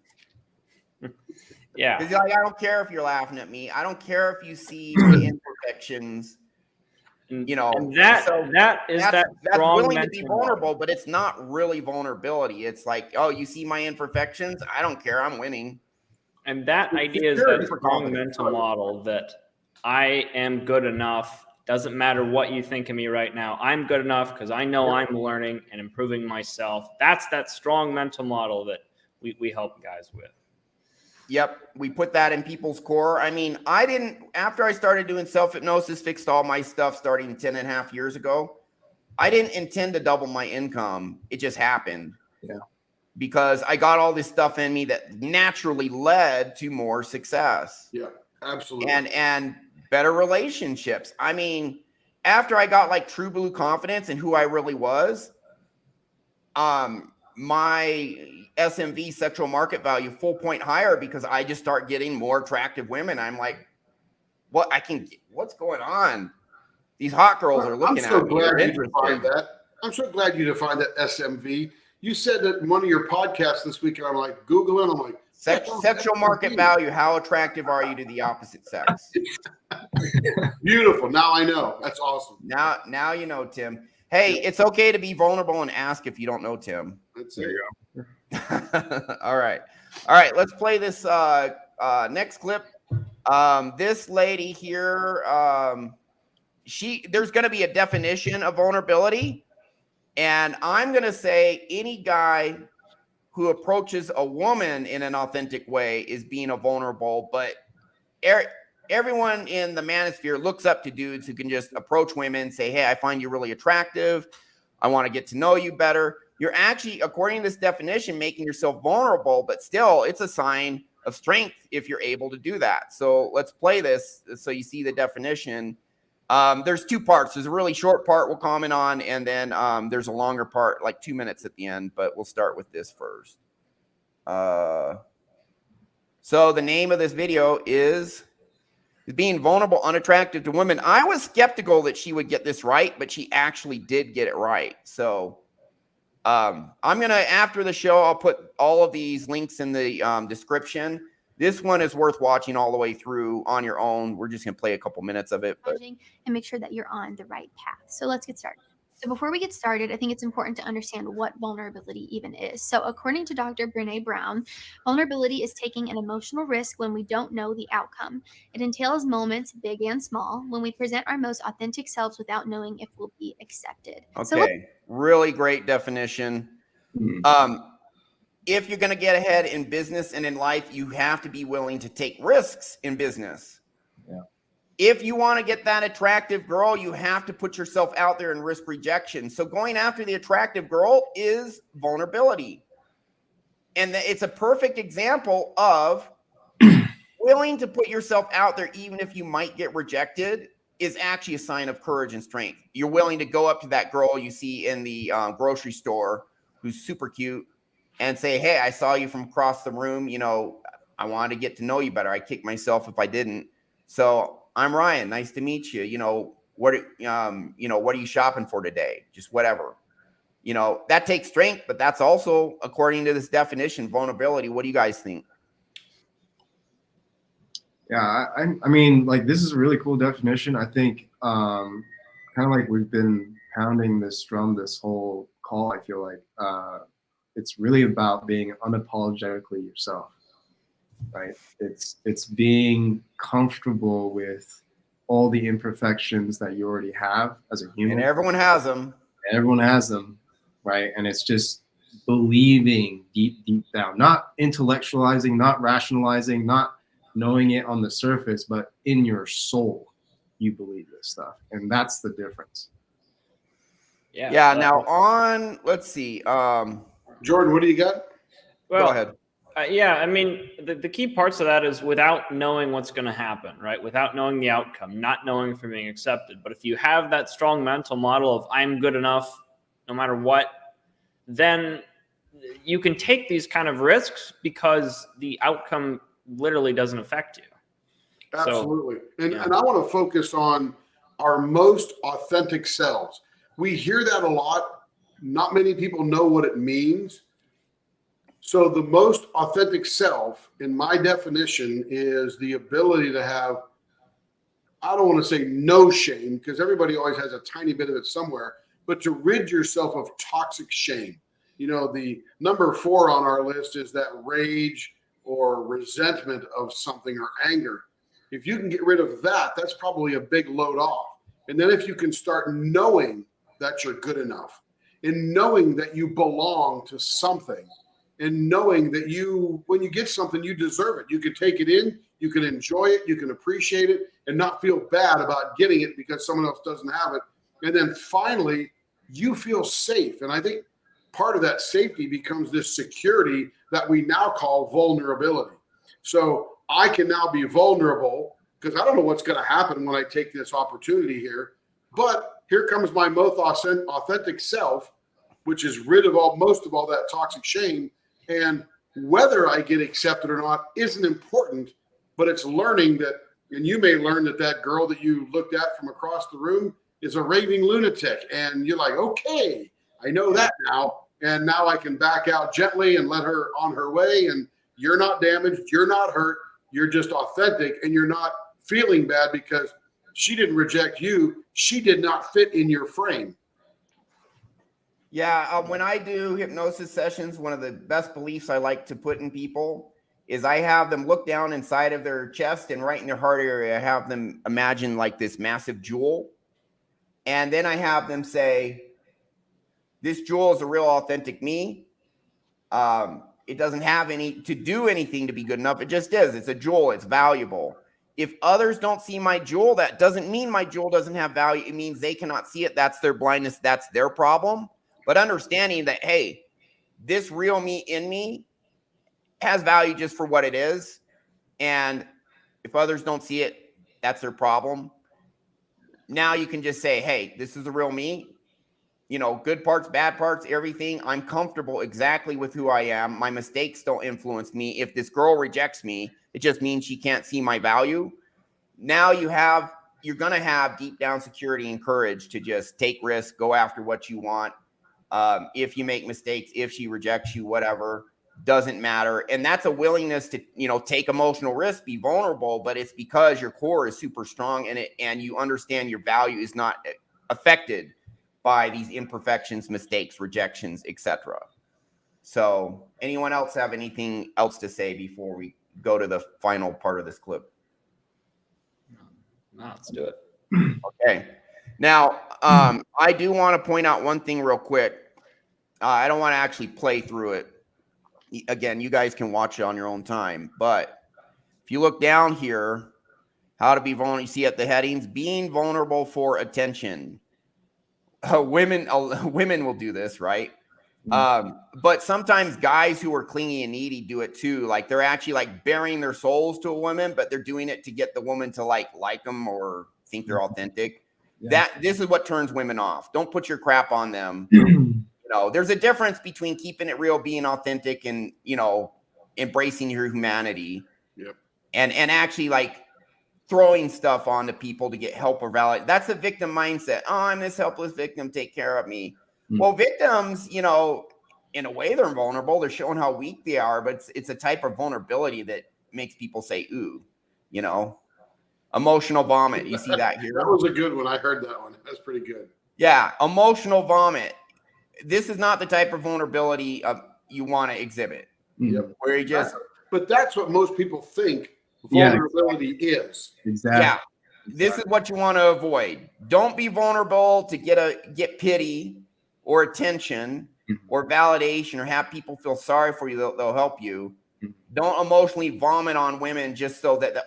Yeah. Because I don't care if you're laughing at me. I don't care if you see my imperfections. And that's willing to be vulnerable, but it's not really vulnerability. It's like, oh, you see my imperfections? I don't care. I'm winning. And that idea is that strong mental model that I am good enough. Doesn't matter what you think of me right now. I'm good enough because I know I'm learning and improving myself. That's that strong mental model that we help guys with. Yep, we put that in people's core. I mean, after I started doing self-hypnosis, fixed all my stuff starting 10.5 years ago, I didn't intend to double my income. It just happened. Yeah. Because I got all this stuff in me that naturally led to more success. Yeah, absolutely. And better relationships. I mean, after I got like true blue confidence in who I really was, my SMV, sexual market value, full point higher, because I just start getting more attractive women. I'm like, what's going on? These hot girls are looking at me. I'm so glad you defined that SMV. You said that in one of your podcasts this week, and I'm like, Googling, I'm like, sexual market value. How attractive are you to the opposite sex? Beautiful. Now I know. That's awesome. Now you know, Tim. Hey, it's okay to be vulnerable and ask if you don't know Tim. That's it. All right. Let's play this next clip. This lady here, there's going to be a definition of vulnerability, and I'm going to say any guy who approaches a woman in an authentic way is being a vulnerable, but everyone in the manosphere looks up to dudes who can just approach women, say, hey, I find you really attractive. I want to get to know you better. You're actually, according to this definition, making yourself vulnerable, but still it's a sign of strength if you're able to do that. So let's play this so you see the definition. There's two parts. There's a really short part we'll comment on, and then there's a longer part, like 2 minutes at the end, but we'll start with this first. So the name of this video is being vulnerable, unattractive to women. I was skeptical that she would get this right, but she actually did get it right. So I'm going to, after the show, I'll put all of these links in the description. This one is worth watching all the way through on your own. We're just going to play a couple minutes of it. And make sure that you're on the right path. So let's get started. So before we get started, I think it's important to understand what vulnerability even is. So according to Dr. Brené Brown, vulnerability is taking an emotional risk when we don't know the outcome. It entails moments, big and small, when we present our most authentic selves without knowing if we'll be accepted. Okay, really great definition. If you're going to get ahead in business and in life, you have to be willing to take risks in business. Yeah. If you want to get that attractive girl, you have to put yourself out there and risk rejection. So going after the attractive girl is vulnerability. And it's a perfect example of willing to put yourself out there, even if you might get rejected, is actually a sign of courage and strength. You're willing to go up to that girl you see in the grocery store who's super cute and say, hey, I saw you from across the room. You know, I wanted to get to know you better. I'd kick myself if I didn't. So I'm Ryan. Nice to meet you. You know, what are you shopping for today? Just whatever. You know, that takes strength, but that's also, according to this definition, vulnerability. What do you guys think? Yeah, I mean, like, this is a really cool definition. I think kind of like we've been pounding this drum this whole call. I feel like it's really about being unapologetically yourself, right? It's being comfortable with all the imperfections that you already have as a human. And everyone has them. Everyone has them, right? And it's just believing deep down, not intellectualizing, not rationalizing, not knowing it on the surface, but in your soul, you believe this stuff. And that's the difference. Yeah. Now let's see. Jordan, what do you got? Well, go ahead. Yeah, I mean, the key parts of that is without knowing what's going to happen, right? Without knowing the outcome, not knowing if you're being accepted. But if you have that strong mental model of I'm good enough no matter what, then you can take these kind of risks because the outcome literally doesn't affect you. Absolutely. And I want to focus on our most authentic selves. We hear that a lot. Not many people know what it means. So the most authentic self, in my definition, is the ability to have, I don't want to say no shame, because everybody always has a tiny bit of it somewhere, but to rid yourself of toxic shame. You know, the number 4 on our list is that rage or resentment of something or anger. If you can get rid of that, that's probably a big load off. And then if you can start knowing that you're good enough, and knowing that you belong to something, and knowing that when you get something, you deserve it. You can take it in, you can enjoy it, you can appreciate it, and not feel bad about getting it because someone else doesn't have it. And then finally, you feel safe. And I think part of that safety becomes this security that we now call vulnerability. So I can now be vulnerable because I don't know what's going to happen when I take this opportunity here. But here comes my most authentic self, which is rid of most of all that toxic shame. And whether I get accepted or not isn't important, but it's learning that, and you may learn that girl that you looked at from across the room is a raving lunatic. And you're like, okay, I know that now. And now I can back out gently and let her on her way. And you're not damaged. You're not hurt. You're just authentic. And you're not feeling bad because she didn't reject you. She did not fit in your frame. Yeah, when I do hypnosis sessions, one of the best beliefs I like to put in people is I have them look down inside of their chest, and right in their heart area, I have them imagine like this massive jewel. And then I have them say, this jewel is a real authentic me. It doesn't have to do anything to be good enough. It just is. It's a jewel. It's valuable. If others don't see my jewel, that doesn't mean my jewel doesn't have value. It means they cannot see it. That's their blindness. That's their problem. But understanding that, hey, this real me in me has value just for what it is. And if others don't see it, that's their problem. Now you can just say, hey, this is the real me. You know, good parts, bad parts, everything. I'm comfortable exactly with who I am. My mistakes don't influence me. If this girl rejects me, it just means she can't see my value. Now you're going to have deep down security and courage to just take risks, go after what you want. If you make mistakes, if she rejects you, whatever, doesn't matter. And that's a willingness to, take emotional risk, be vulnerable, but it's because your core is super strong and you understand your value is not affected by these imperfections, mistakes, rejections, etc. So anyone else have anything else to say before we go to the final part of this clip? No, let's do it. Okay. Now, I do want to point out one thing real quick. I don't want to actually play through it. Again, you guys can watch it on your own time. But if you look down here, how to be vulnerable, you see at the headings, being vulnerable for attention. Women will do this, right? But sometimes guys who are clingy and needy do it too. Like they're actually like bearing their souls to a woman, but they're doing it to get the woman to like them or think they're authentic. Yeah. This is what turns women off. Don't put your crap on them. There's a difference between keeping it real, being authentic, and embracing your humanity. Yep. And actually like throwing stuff onto people to get help or validate. That's a victim mindset. Oh, I'm this helpless victim. Take care of me. Well, victims, in a way they're vulnerable. They're showing how weak they are, but it's a type of vulnerability that makes people say, ooh, emotional vomit. You see that here? That was a good one. I heard that one. That's pretty good. Yeah. Emotional vomit. This is not the type of vulnerability you want to exhibit. Yep. Where you just. But that's what most people think vulnerability is. Exactly. Yeah. This is what you want to avoid. Don't be vulnerable to get pity or attention or validation or have people feel sorry for you. They'll help you. Don't emotionally vomit on women just so that,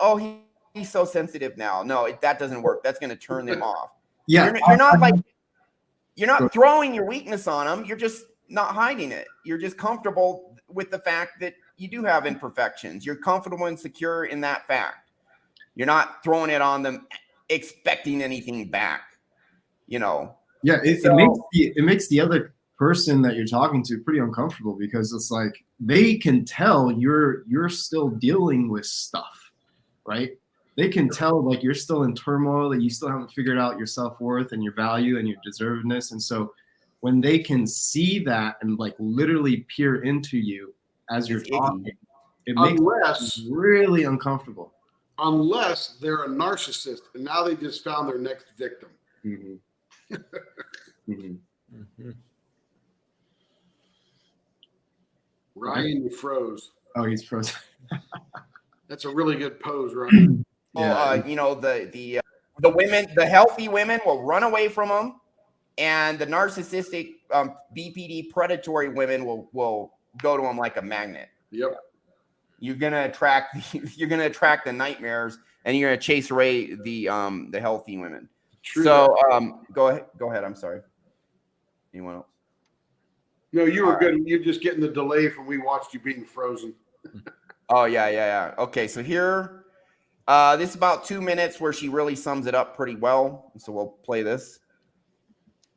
he's so sensitive now. No, that doesn't work. That's going to turn them off. Yeah. You're not throwing your weakness on them. You're just not hiding it. You're just comfortable with the fact that you do have imperfections. You're comfortable and secure in that fact. You're not throwing it on them, expecting anything back. Yeah, it makes the other person that you're talking to pretty uncomfortable because it's like they can tell you're still dealing with stuff, right? They can tell like you're still in turmoil, that you still haven't figured out your self-worth and your value and your deservedness. And so when they can see that and like literally peer into you as you're talking, it makes them really uncomfortable. Unless they're a narcissist and now they just found their next victim. Ryan, you froze. Oh, he's frozen. That's a really good pose, Ryan. Yeah. the women, the healthy women will run away from them, and the narcissistic BPD predatory women will go to them like a magnet. Yep. You're gonna attract the nightmares, and you're gonna chase away the healthy women. True. So go ahead. I'm sorry. Anyone else? No, you were good. You're just getting the delay from we watched you being frozen. Oh yeah. Okay, so here, this is about 2 minutes where she really sums it up pretty well. So we'll play this.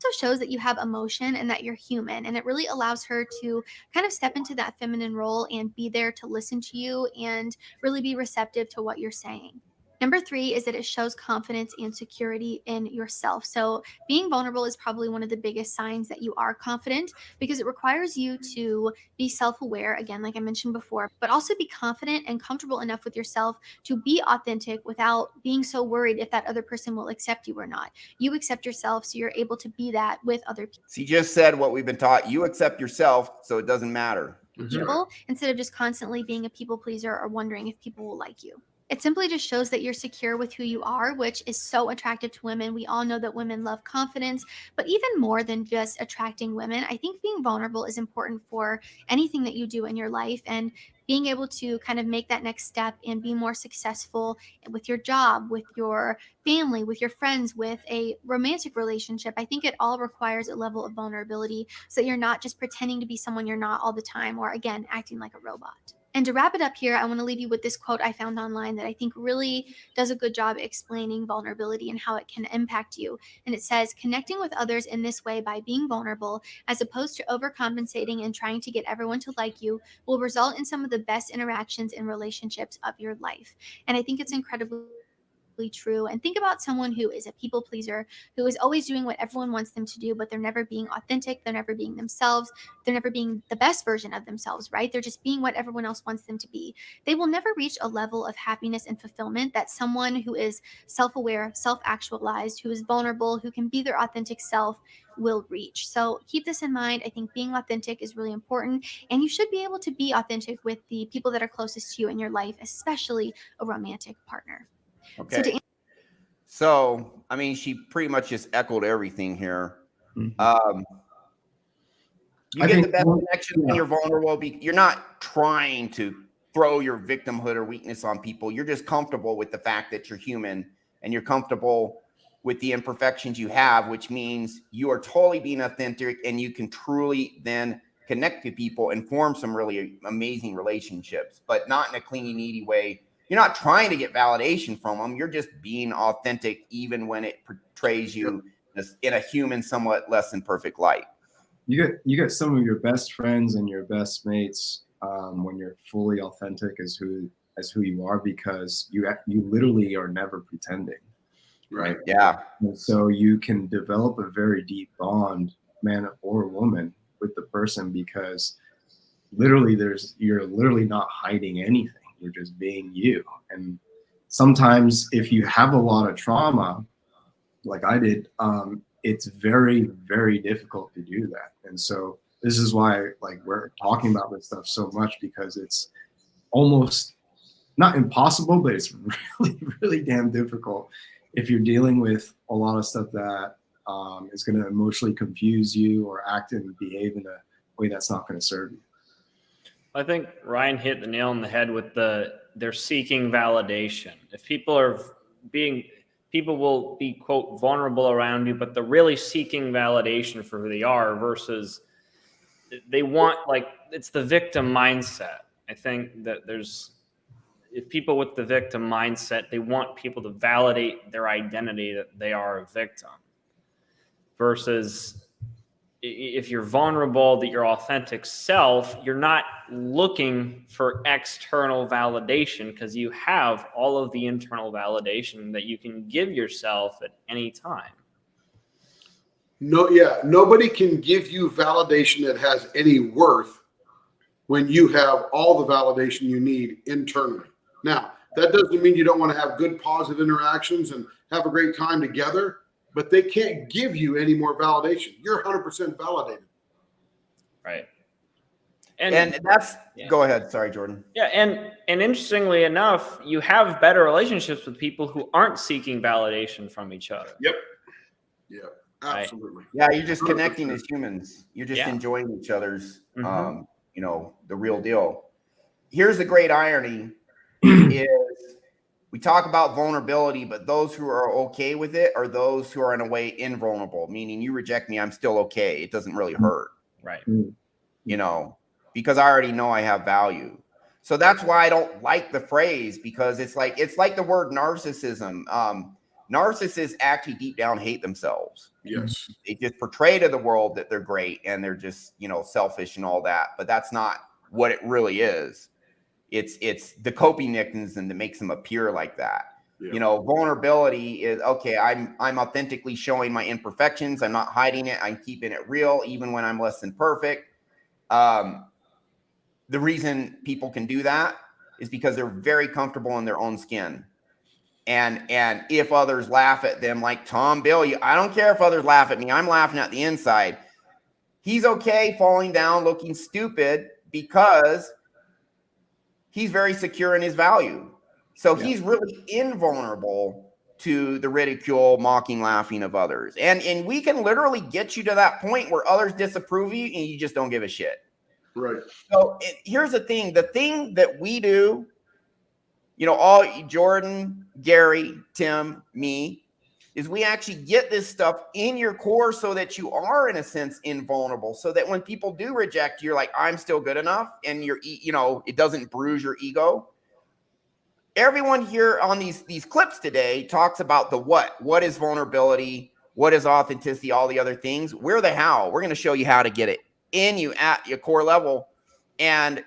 Also shows that you have emotion and that you're human, and it really allows her to kind of step into that feminine role and be there to listen to you and really be receptive to what you're saying. Number 3 is that it shows confidence and security in yourself. So being vulnerable is probably one of the biggest signs that you are confident, because it requires you to be self-aware, again, like I mentioned before, but also be confident and comfortable enough with yourself to be authentic without being so worried if that other person will accept you or not. You accept yourself, so you're able to be that with other people. She just said what we've been taught. You accept yourself, so it doesn't matter. Instead of just constantly being a people pleaser or wondering if people will like you. It simply just shows that you're secure with who you are, which is so attractive to women. We all know that women love confidence, but even more than just attracting women, I think being vulnerable is important for anything that you do in your life, and being able to kind of make that next step and be more successful with your job, with your family, with your friends, with a romantic relationship. I think it all requires a level of vulnerability, so you're not just pretending to be someone you're not all the time, or again, acting like a robot. And to wrap it up here, I want to leave you with this quote I found online that I think really does a good job explaining vulnerability and how it can impact you. And it says, connecting with others in this way by being vulnerable, as opposed to overcompensating and trying to get everyone to like you, will result in some of the best interactions and relationships of your life. And I think it's incredibly true. And think about someone who is a people pleaser, who is always doing what everyone wants them to do, but they're never being authentic, they're never being themselves, they're never being the best version of themselves, right? They're just being what everyone else wants them to be. They will never reach a level of happiness and fulfillment that someone who is self-aware, self-actualized, who is vulnerable, who can be their authentic self will reach. So keep this in mind. I think being authentic is really important, and you should be able to be authentic with the people that are closest to you in your life, especially a romantic partner. Okay. So, I mean, she pretty much just echoed everything here. You get the best connection when you're vulnerable. You're not trying to throw your victimhood or weakness on people. You're just comfortable with the fact that you're human, and you're comfortable with the imperfections you have, which means you are totally being authentic, and you can truly then connect to people and form some really amazing relationships, but not in a clingy, needy way. You're not trying to get validation from them. You're just being authentic, even when it portrays you in a human, somewhat less than perfect light. You get some of your best friends and your best mates when you're fully authentic as who you are, because you literally are never pretending, right? Yeah. And so you can develop a very deep bond, man or woman, with the person, because literally you're literally not hiding anything. You're just being you. And sometimes if you have a lot of trauma, like I did, it's very, very difficult to do that. And so this is why, like, we're talking about this stuff so much, because it's almost not impossible, but it's really, really damn difficult if you're dealing with a lot of stuff that is going to emotionally confuse you or act and behave in a way that's not going to serve you. I think Ryan hit the nail on the head with they're seeking validation. If people will be, quote, vulnerable around you, but they're really seeking validation for who they are, versus they want, like, it's the victim mindset. I think that if people with the victim mindset, they want people to validate their identity that they are a victim, versus if you're vulnerable, that your authentic self, you're not looking for external validation, because you have all of the internal validation that you can give yourself at any time. Nobody can give you validation that has any worth when you have all the validation you need internally. Now, that doesn't mean you don't want to have good, positive interactions and have a great time together, but they can't give you any more validation. You're 100% validated. Right. And that's Yeah. go ahead. Sorry, Jordan. Yeah, and interestingly enough, you have better relationships with people who aren't seeking validation from each other. Yep. Yeah. Right. Absolutely. Yeah, you're just connecting as humans. You're just Yeah. enjoying each other's, Mhm. you know, the real deal. Here's the great irony: is we talk about vulnerability, but those who are okay with it are those who are in a way invulnerable. Meaning, you reject me, I'm still okay. It doesn't really hurt. Right. You know, because I already know I have value. So that's why I don't like the phrase, because it's like the word narcissism. Narcissists actually deep down hate themselves. Yes. They just portray to the world that they're great and they're just, you know, selfish and all that. But that's not what it really is. It's the coping mechanism that makes them appear like that. Yeah. You know, vulnerability is okay. I'm authentically showing my imperfections. I'm not hiding it. I'm keeping it real, even when I'm less than perfect. The reason people can do that is because they're very comfortable in their own skin. And if others laugh at them, like Tom Bill, I don't care if others laugh at me. I'm laughing at the inside. He's okay falling down, looking stupid, because he's very secure in his value. So he's really invulnerable to the ridicule, mocking, laughing of others. And we can literally get you to that point where others disapprove of you and you just don't give a shit. Right. So here's the thing that we do, you know, all Jordan, Gary, Tim, me, is we actually get this stuff in your core so that you are, in a sense, invulnerable. So that when people do reject you, you're like, I'm still good enough. And you know, it doesn't bruise your ego. Everyone here on these clips today talks about the what is vulnerability, what is authenticity, all the other things. We're the how. We're going to show you how to get it in you at your core level. And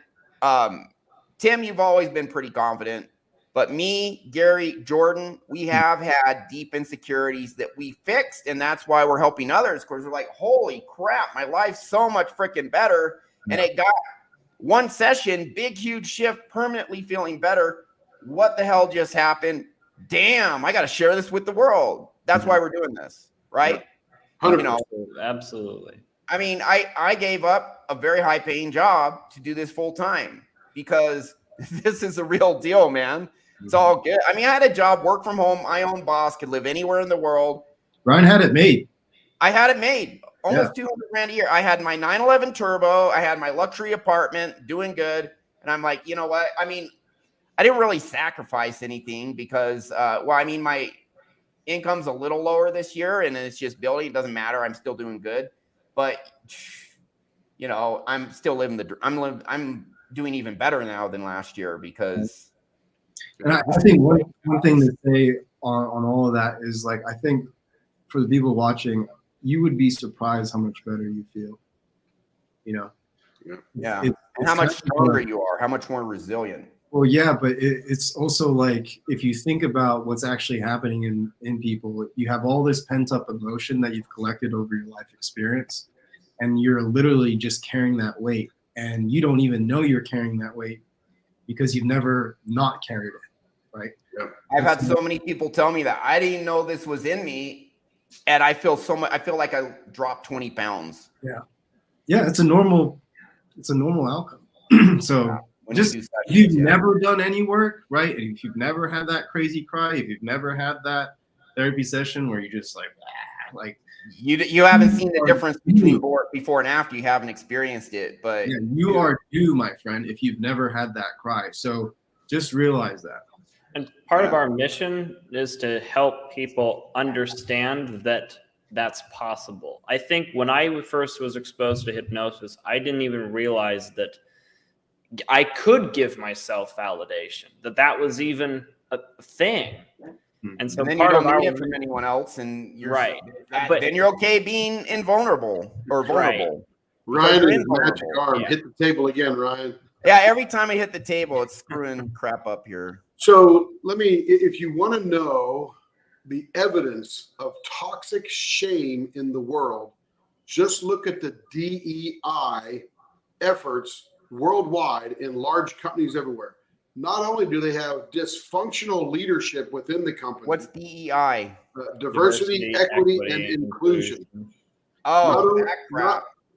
Tim, you've always been pretty confident. But me, Gary, Jordan, we have had deep insecurities that we fixed. And that's why we're helping others, because we're like, holy crap, my life's so much freaking better. Yeah. And it got one session, big, huge shift, permanently feeling better. What the hell just happened? Damn, I got to share this with the world. That's why we're doing this, right? Yeah. You know, Absolutely. I mean, I gave up a very high paying job to do this full time because this is a real deal, man. It's all good. I mean, I had a job, work from home, my own boss, could live anywhere in the world. Ryan had it made. I had it made. Almost 200 grand a year. I had my 911 Turbo. I had my luxury apartment, doing good. And I'm like, you know what? I mean, I didn't really sacrifice anything because, well, I mean, my income's a little lower this year and it's just building. It doesn't matter. I'm still doing good. But, you know, I'm still living I'm doing even better now than last year because. And I think one thing to say on all of that is, like, I think for the people watching, you would be surprised how much better you feel. You know? Yeah. And how much stronger you are, how much more resilient. Well, yeah, but it's also like, if you think about what's actually happening in people, you have all this pent up emotion that you've collected over your life experience, and you're literally just carrying that weight, and you don't even know you're carrying that weight because you've never not carried it. Right. Yep. I've had so many people tell me that I didn't know this was in me, and I feel so much. I feel like I dropped 20 pounds. Yeah, it's a normal outcome. So just if you've never done any work, right? And if you've never had that crazy cry, if you've never had that therapy session where you just like you haven't seen the difference between before and after. You haven't experienced it, but yeah, you are due, my friend, if you've never had that cry. So just realize that. And part of our mission is to help people understand that that's possible. I think when I first was exposed to hypnosis, I didn't even realize that I could give myself validation, that was even a thing. And so then part you of don't our need it from anyone else, and you're right. But then you're okay being invulnerable or vulnerable. Right. Ryan and magic arm. Hit the table again, Ryan. Yeah, every time I hit the table, it's screwing crap up here. So if you want to know the evidence of toxic shame in the world, just look at the DEI efforts worldwide in large companies everywhere. Not only do they have dysfunctional leadership within the company. What's DEI? Diversity, equity, and inclusion. Oh,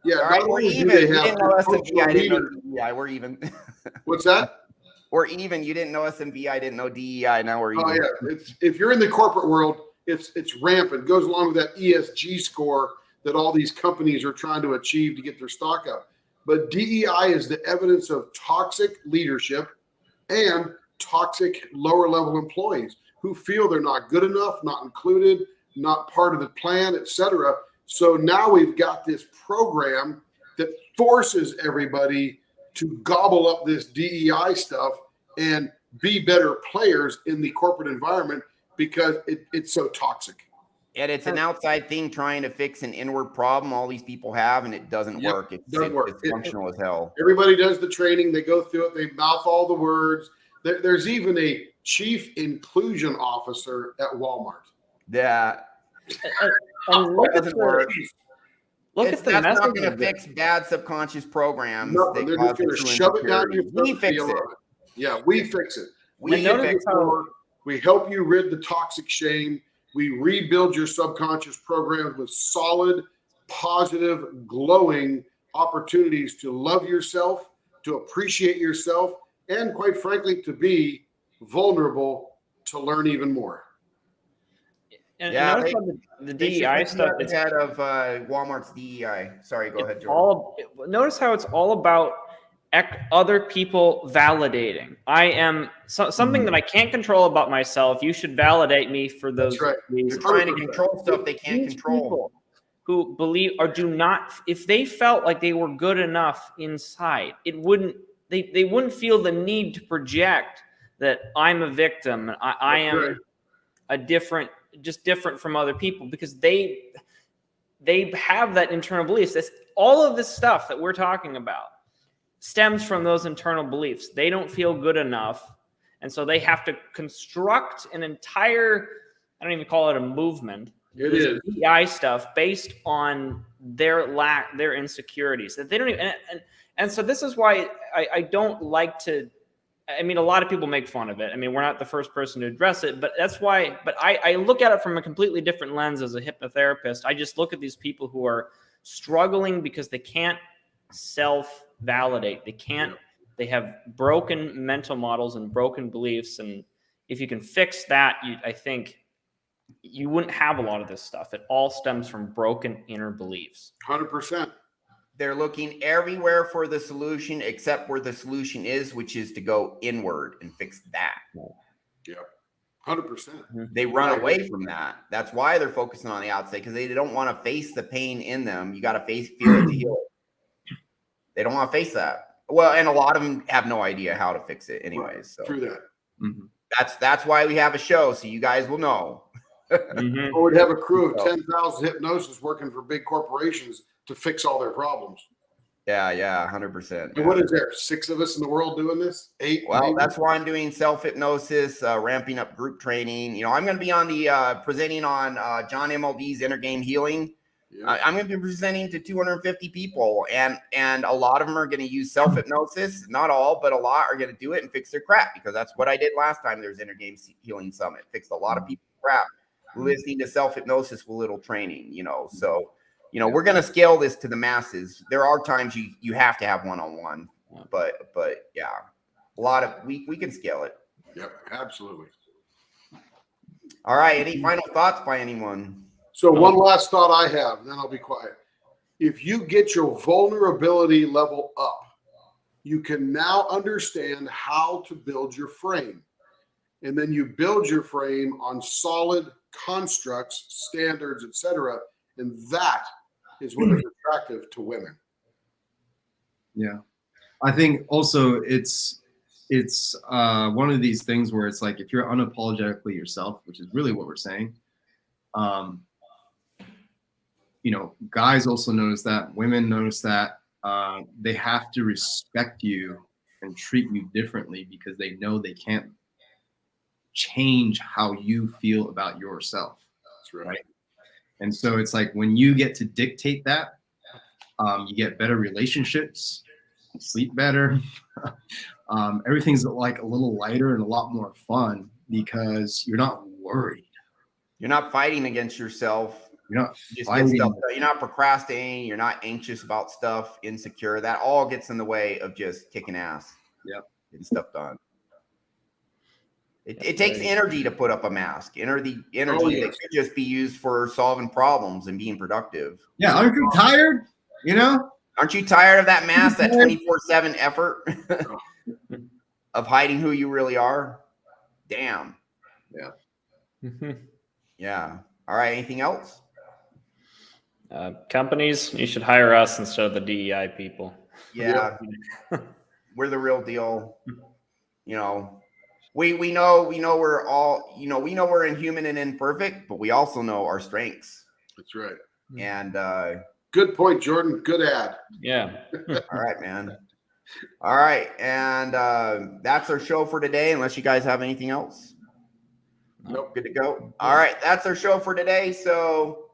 Yeah, All not right, we're only do even. they You have didn't know to us in coach VI, I a didn't know leader. DEI. We're even. What's that? We're even. You didn't know us in VI, I didn't know DEI. Now we're even. Oh yeah, it's if you're in the corporate world, it's rampant. It goes along with that ESG score that all these companies are trying to achieve to get their stock up. But DEI is the evidence of toxic leadership and toxic lower level employees who feel they're not good enough, not included, not part of the plan, etc. So now we've got this program that forces everybody to gobble up this DEI stuff and be better players in the corporate environment because it's so toxic. And it's an outside thing trying to fix an inward problem all these people have, and it doesn't work. Doesn't work. It's functional as hell. Everybody does the training. They go through it. They mouth all the words. There's even a chief inclusion officer at Walmart. Yeah. And look at Doesn't work. the That's not message going of to it. fix bad subconscious programs. Nothing. They're just going to shove it down your throat. We fix it. Yeah, we fix it. We fix it. We help you rid the toxic shame. We rebuild your subconscious programs with solid, positive, glowing opportunities to love yourself, to appreciate yourself, and quite frankly, to be vulnerable to learn even more. And Yeah, notice how the DEI stuff is ahead of Walmart's DEI. Sorry, go ahead, Jordan. Notice how it's all about other people validating. I am something that I can't control about myself. You should validate me for those. That's right. They're trying to control stuff they can't control. People who believe or do not, if they felt like they were good enough inside, it wouldn't. They wouldn't feel the need to project that I'm a victim and I am a different from other people, because they have that internal beliefs. All of this stuff that we're talking about stems from those internal beliefs. They don't feel good enough, and so they have to construct an entire, I don't even call it a movement, It is DEI stuff based on their insecurities that they don't even, and so this is why I don't like to, I mean, a lot of people make fun of it. I mean, we're not the first person to address it, but that's why, but I look at it from a completely different lens as a hypnotherapist. I just look at these people who are struggling because they can't self-validate. They have broken mental models and broken beliefs. And if you can fix that, I think you wouldn't have a lot of this stuff. It all stems from broken inner beliefs. 100%. They're looking everywhere for the solution except where the solution is, which is to go inward and fix that. Yep. 100%. They run away from that. That's why they're focusing on the outside, because they don't want to face the pain in them. You got to feel it to heal it. They don't want to face that. Well, and a lot of them have no idea how to fix it anyways. So True that. Mm-hmm. That's why we have a show, so you guys will know. Or we'd have a crew of 10,000 hypnosis working for big corporations to fix all their problems. Yeah, 100%. And what is there? 6 of us in the world doing this? 8? Well, maybe? that's why I'm doing self-hypnosis, ramping up group training. You know, I'm going to be on the presenting on John MLD's Inner Game Healing. Yeah. I'm going to be presenting to 250 people, and a lot of them are going to use self-hypnosis. Not all, but a lot are going to do it and fix their crap, because that's what I did last time there's Inner Game Healing Summit. Fixed a lot of people's crap listening to self-hypnosis with little training, you know. So, you know, we're going to scale this to the masses. There are times you have to have one-on-one, but yeah, a lot of we can scale it. Yep, absolutely. All right, any final thoughts by anyone? So one last thought I have, then I'll be quiet. If you get your vulnerability level up, you can now understand how to build your frame. And then you build your frame on solid constructs, standards, etc. And that is what is attractive to women. Yeah. I think also it's one of these things where it's like, if you're unapologetically yourself, which is really what we're saying, you know, guys also notice that, women notice that, they have to respect you and treat you differently because they know they can't change how you feel about yourself. That's right. And so it's like, when you get to dictate that, you get better relationships, sleep better. Everything's like a little lighter and a lot more fun because you're not worried. You're not fighting against yourself. You're not Just get fighting. stuff done. You're not procrastinating. You're not anxious about stuff, insecure. That all gets in the way of just kicking ass. Yep. Getting stuff done. It takes energy to put up a mask. Energy yes. that could just be used for solving problems and being productive. Yeah, aren't you tired? You know? Aren't you tired of that mask, that 24/7 effort of hiding who you really are? Damn. Yeah. All right. Anything else? Companies, you should hire us instead of the DEI people. Yeah. We're the real deal. You know, we know we're all, we know we're inhuman and imperfect, but we also know our strengths. That's right. And good point, Jordan. Good ad. Yeah. All right, man. All right. And that's our show for today, unless you guys have anything else. Nope. Good to go. All right. That's our show for today. So,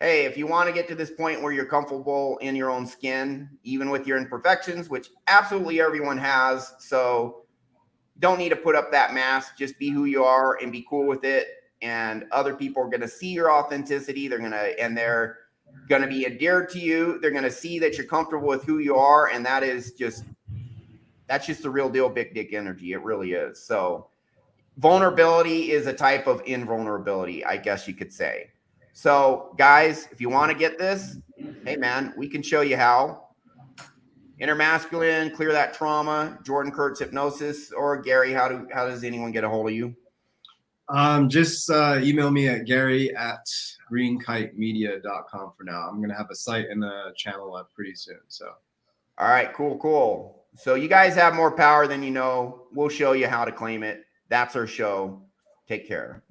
hey, if you want to get to this point where you're comfortable in your own skin, even with your imperfections, which absolutely everyone has. So don't need to put up that mask. Just be who you are and be cool with it. And other people are going to see your authenticity. They're going to be endeared to you. They're going to see that you're comfortable with who you are. And that's just the real deal, big dick energy. It really is. So vulnerability is a type of invulnerability, I guess you could say. So guys, if you want to get this, hey man, we can show you how. Inner masculine, clear that trauma, Jordan Kurtz hypnosis, or Gary, how does anyone get a hold of you? Just email me at gary@greenkitemedia.com for now. I'm gonna have a site and a channel up pretty soon. So all right, cool. So you guys have more power than you know. We'll show you how to claim it. That's our show. Take care.